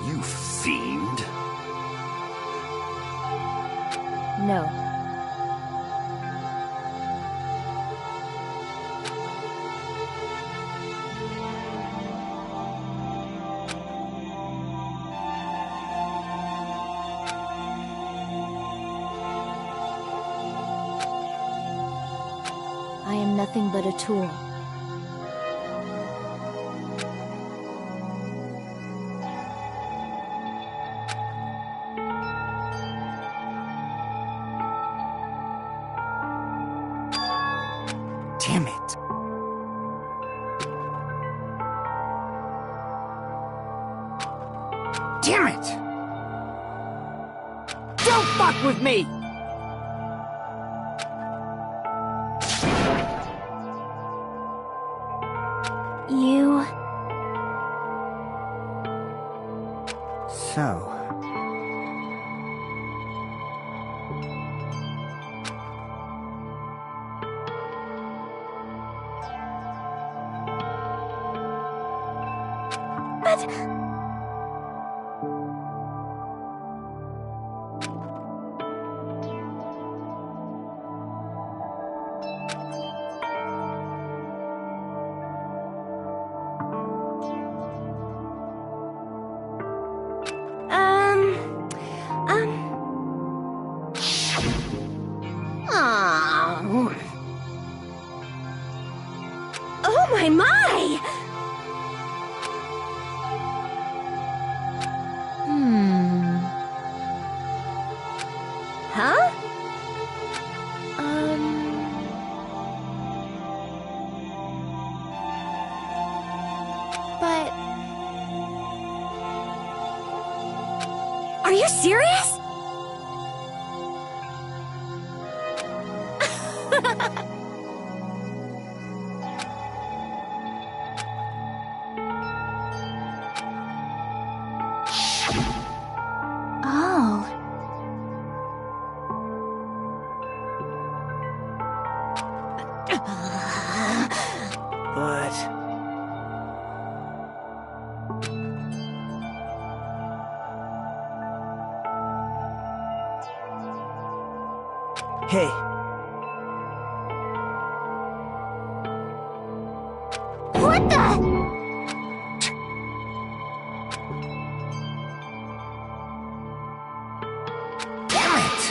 You fiend. No. I am nothing but a tool. Damn it. Damn it! Don't fuck with me! You... So... But... Oh. Oh my! Huh? But... Are you serious? Oh... But... Hey, What the? Damn it!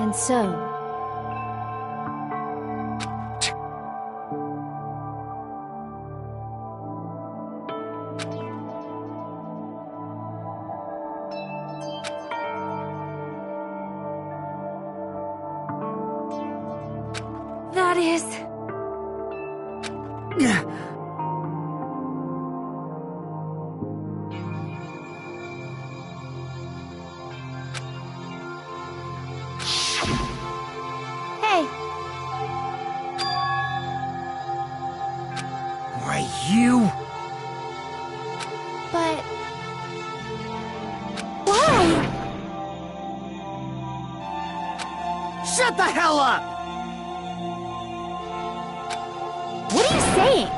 And so, That is... Hey, why you? but... why? Shut the hell up! What are you saying?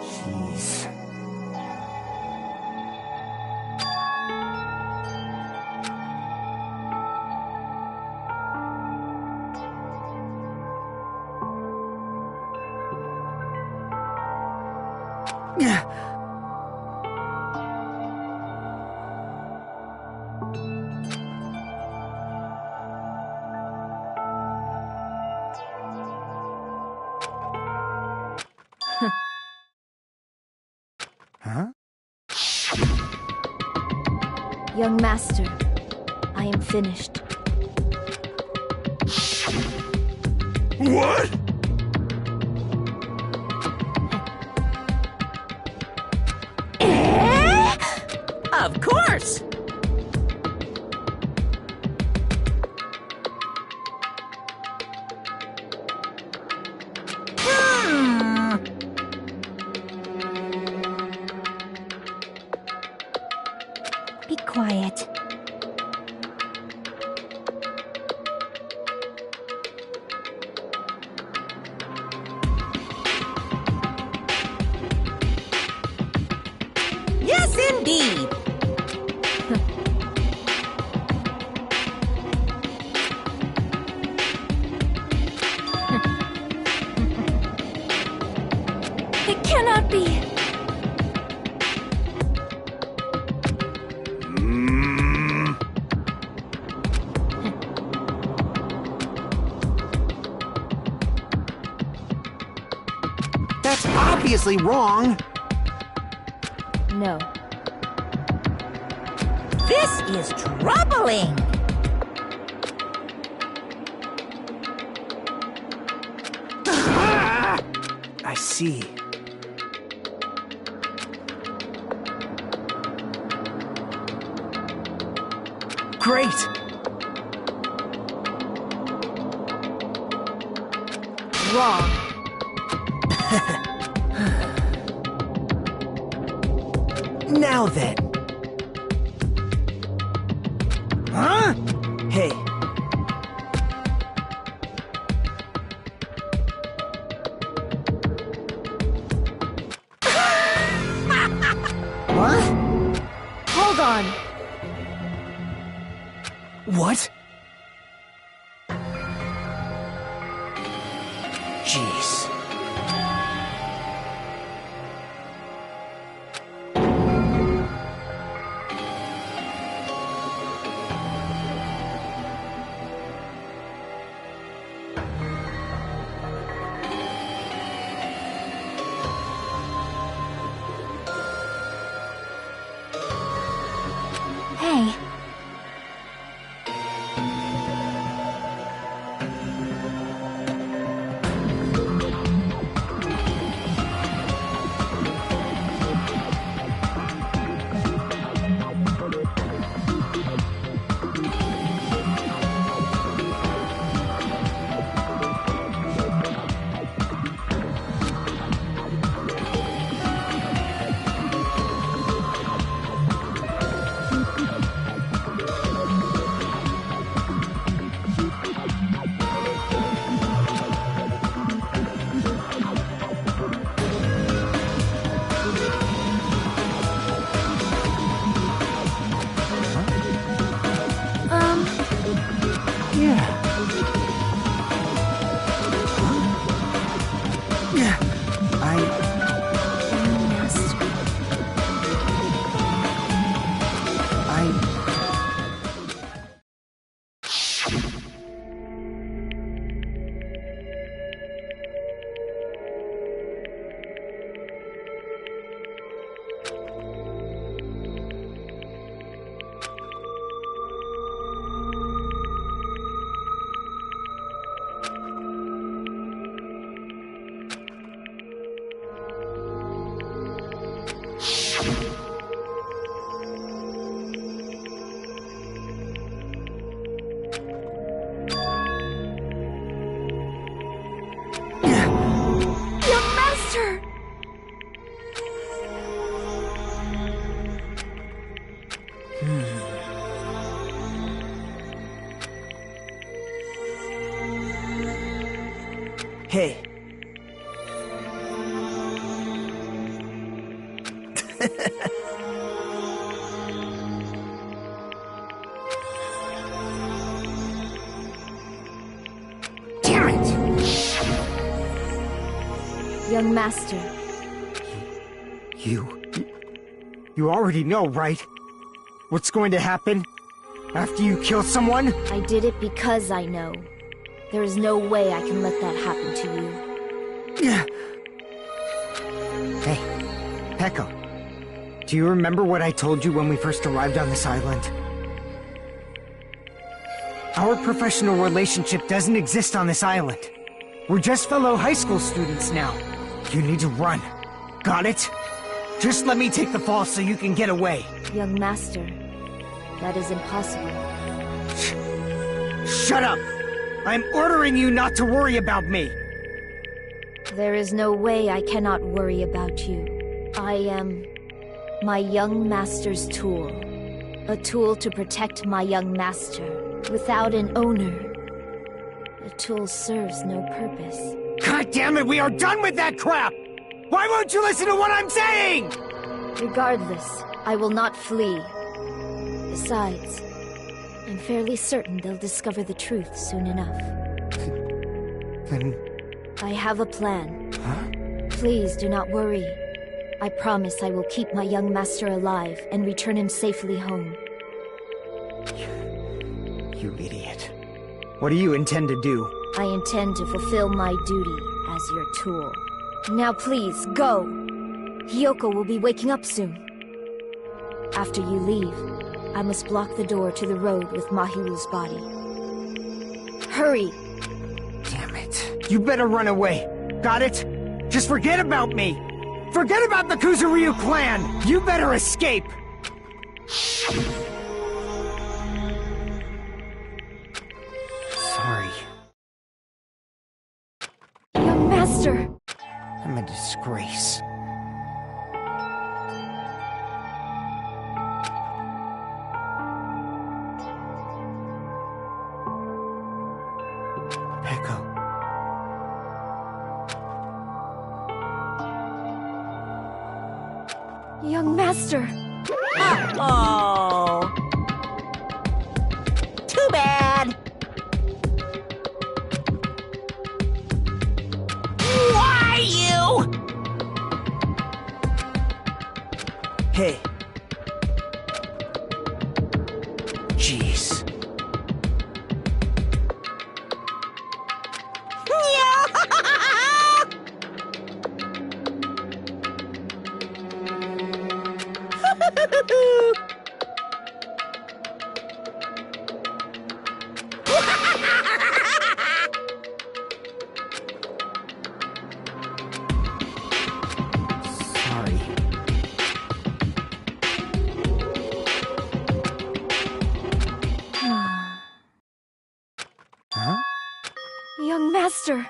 Jeez. Huh? young master, I am finished. What? Of course! Be quiet. Yes, indeed! It cannot be! That's obviously wrong. No. This is troubling! I see. Great! Wrong. Now then. Huh? Hey, What? Hold on. what? Jeez. Hey, Hey. Damn it! Young Master. You already know, right? What's going to happen after you kill someone? I did it because I know. There is no way I can let that happen to you. Hey, Peko. Do you remember what I told you when we first arrived on this island? Our professional relationship doesn't exist on this island. We're just fellow high school students now. You need to run. Got it? Just let me take the fall so you can get away. Young Master, that is impossible. Shut up! I'm ordering you not to worry about me! There is no way I cannot worry about you. I am my young master's tool. A tool to protect my young master. Without an owner, the tool serves no purpose. God damn it, we are done with that crap! Why won't you listen to what I'm saying? Regardless, I will not flee. Besides, I'm fairly certain they'll discover the truth soon enough. Then... I have a plan. Huh? Please do not worry. I promise I will keep my young master alive and return him safely home. You idiot. What do you intend to do? I intend to fulfill my duty as your tool. Now please, go! Hiyoko will be waking up soon. After you leave, I must block the door to the road with Mahiru's body. Hurry! Damn it. You better run away. Got it? Just forget about me! Forget about the Kuzuryu clan! You better escape! Sorry. Young Master! I'm a disgrace. Peko. Young Master! Oh. Too bad. Why you? Hey. Jeez. Sorry. Huh? Young Master!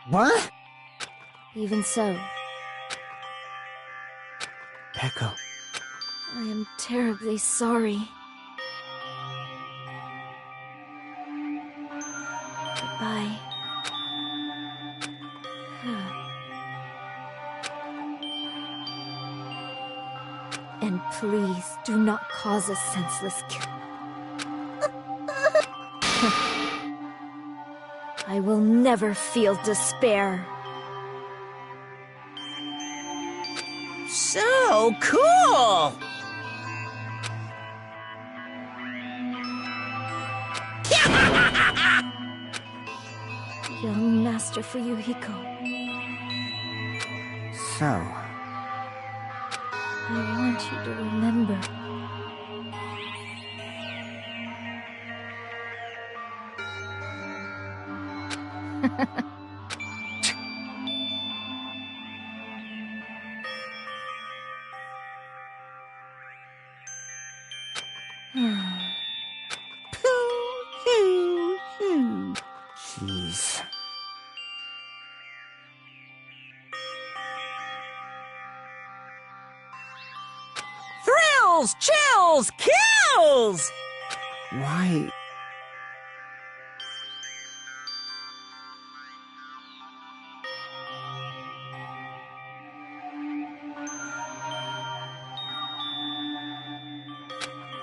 What? Even so, Peko. I am terribly sorry. Goodbye. And please do not cause a senseless kill. I will never feel despair. So cool! Young Master Fuyuhiko, So, I want you to remember. jeez. Thrills, chills, kills! Why?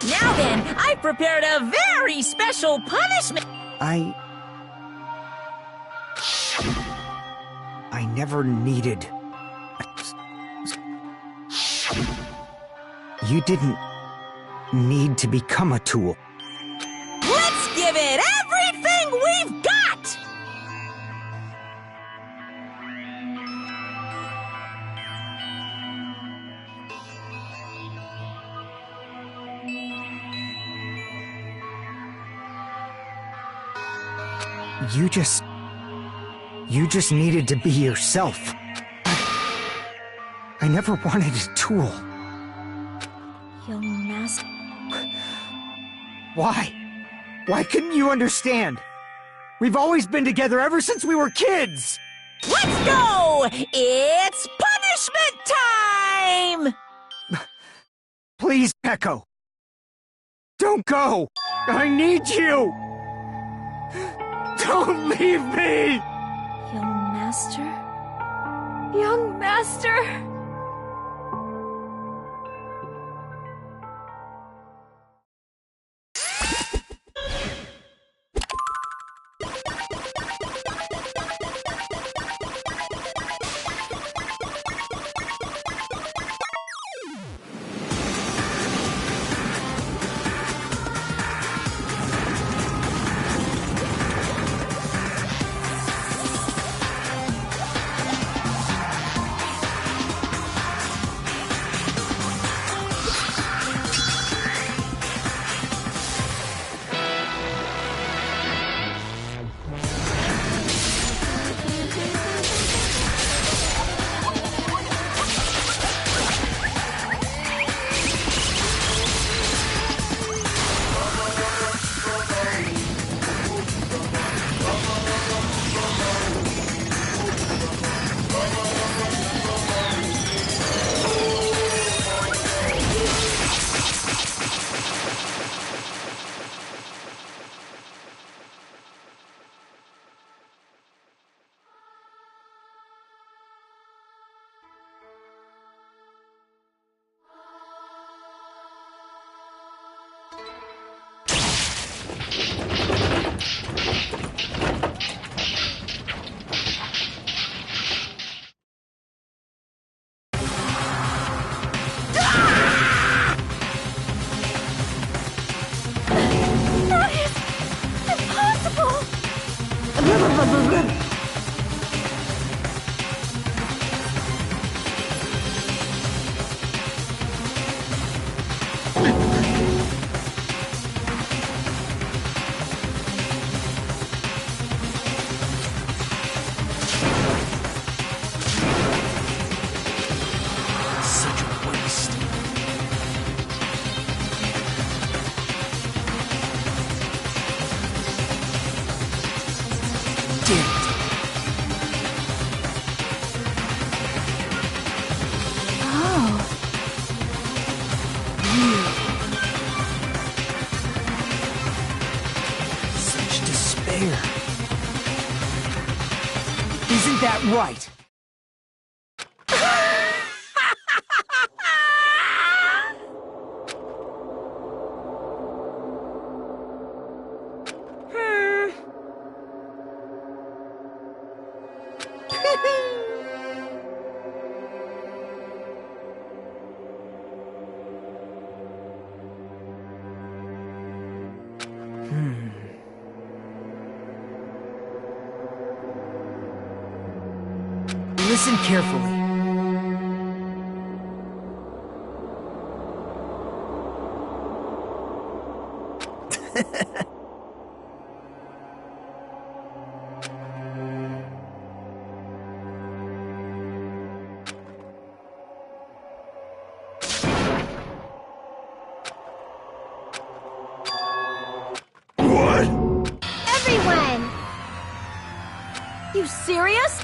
Now then, I've prepared a very special punishment! I never needed... You didn't need to become a tool. Let's give it everything we've got! You just needed to be yourself. I never wanted a tool. Young Master... Why? Why couldn't you understand? We've always been together ever since we were kids! Let's go! It's punishment time! Please, Peko! Don't go! I need you! Don't leave me! Young Master? Young Master! Isn't that right? Listen carefully. Everyone! You serious?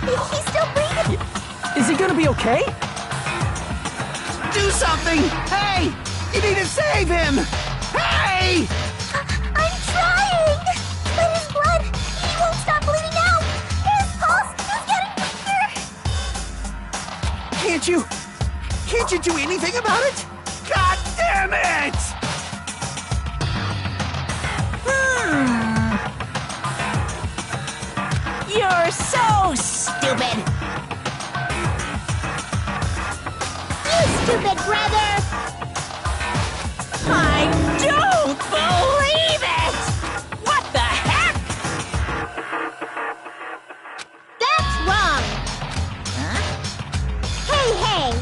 He's still breathing! Is he gonna be okay? Do something! Hey! You need to save him! Hey! I'm trying! But his blood, he won't stop bleeding out! His pulse is getting weaker! Can't you do anything about it? God damn it! You're so stupid! You stupid brother! I don't believe it! What the heck? That's wrong! Huh? Hey! Hey!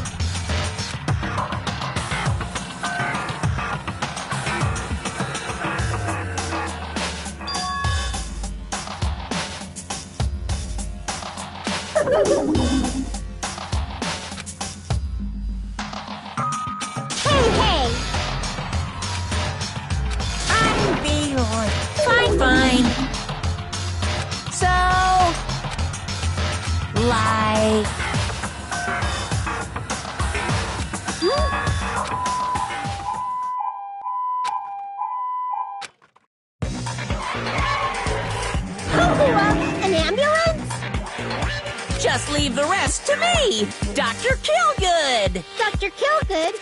Fine. So, like... An ambulance? Just leave the rest to me, Dr. Killgood! Dr. Killgood,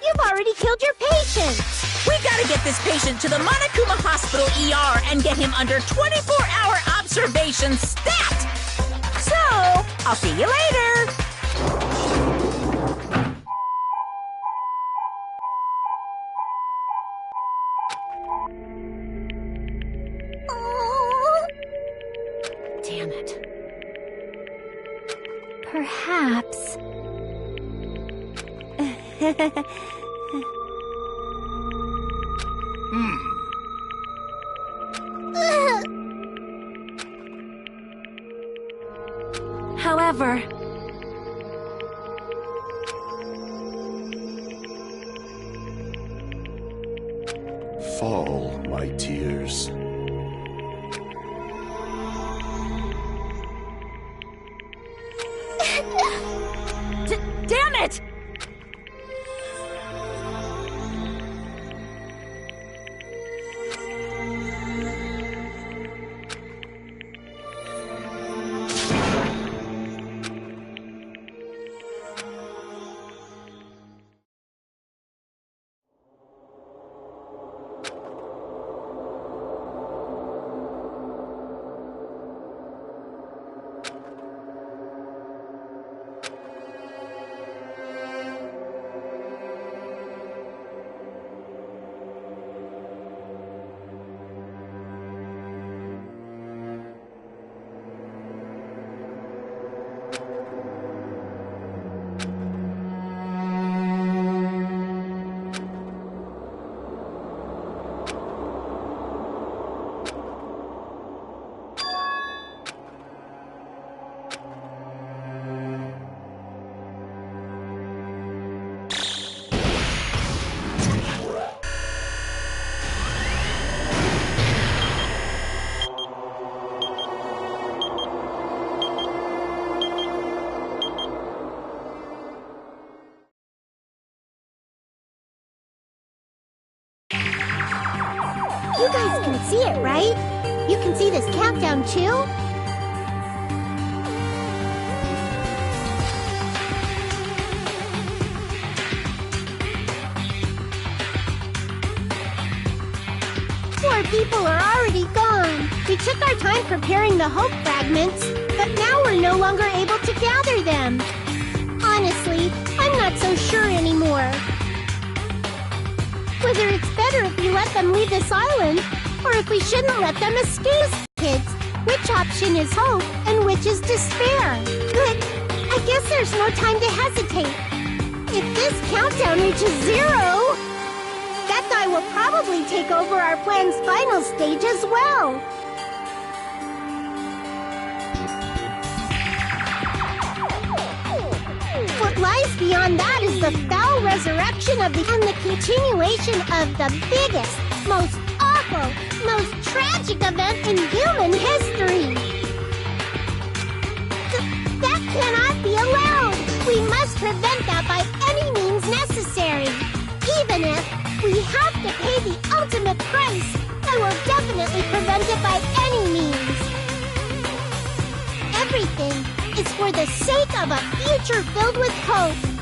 you've already killed your patient! We gotta get this patient to the Monokuma Hospital ER and get him under 24-hour observation stat! So, I'll see you later! Damn it. Perhaps... However... Fall, my tears. Damn it! You guys can see it, right? You can see this countdown too? Poor people are already gone. We took our time preparing the hope fragments, but now we're no longer able to gather them. Honestly, I'm not so sure anymore. whether if we let them leave this island, or if we shouldn't let them escape. Kids, which option is hope and which is despair? But I guess there's no time to hesitate. If this countdown reaches 0, that guy will probably take over our plan's final stage as well. What lies beyond that is the foul resurrection of and the continuation of the biggest, most awful, most tragic event in human history. That cannot be allowed. We must prevent that by any means necessary. Even if we have to pay the ultimate price, I will definitely prevent it by any means. Everything is for the sake of a future filled with hope.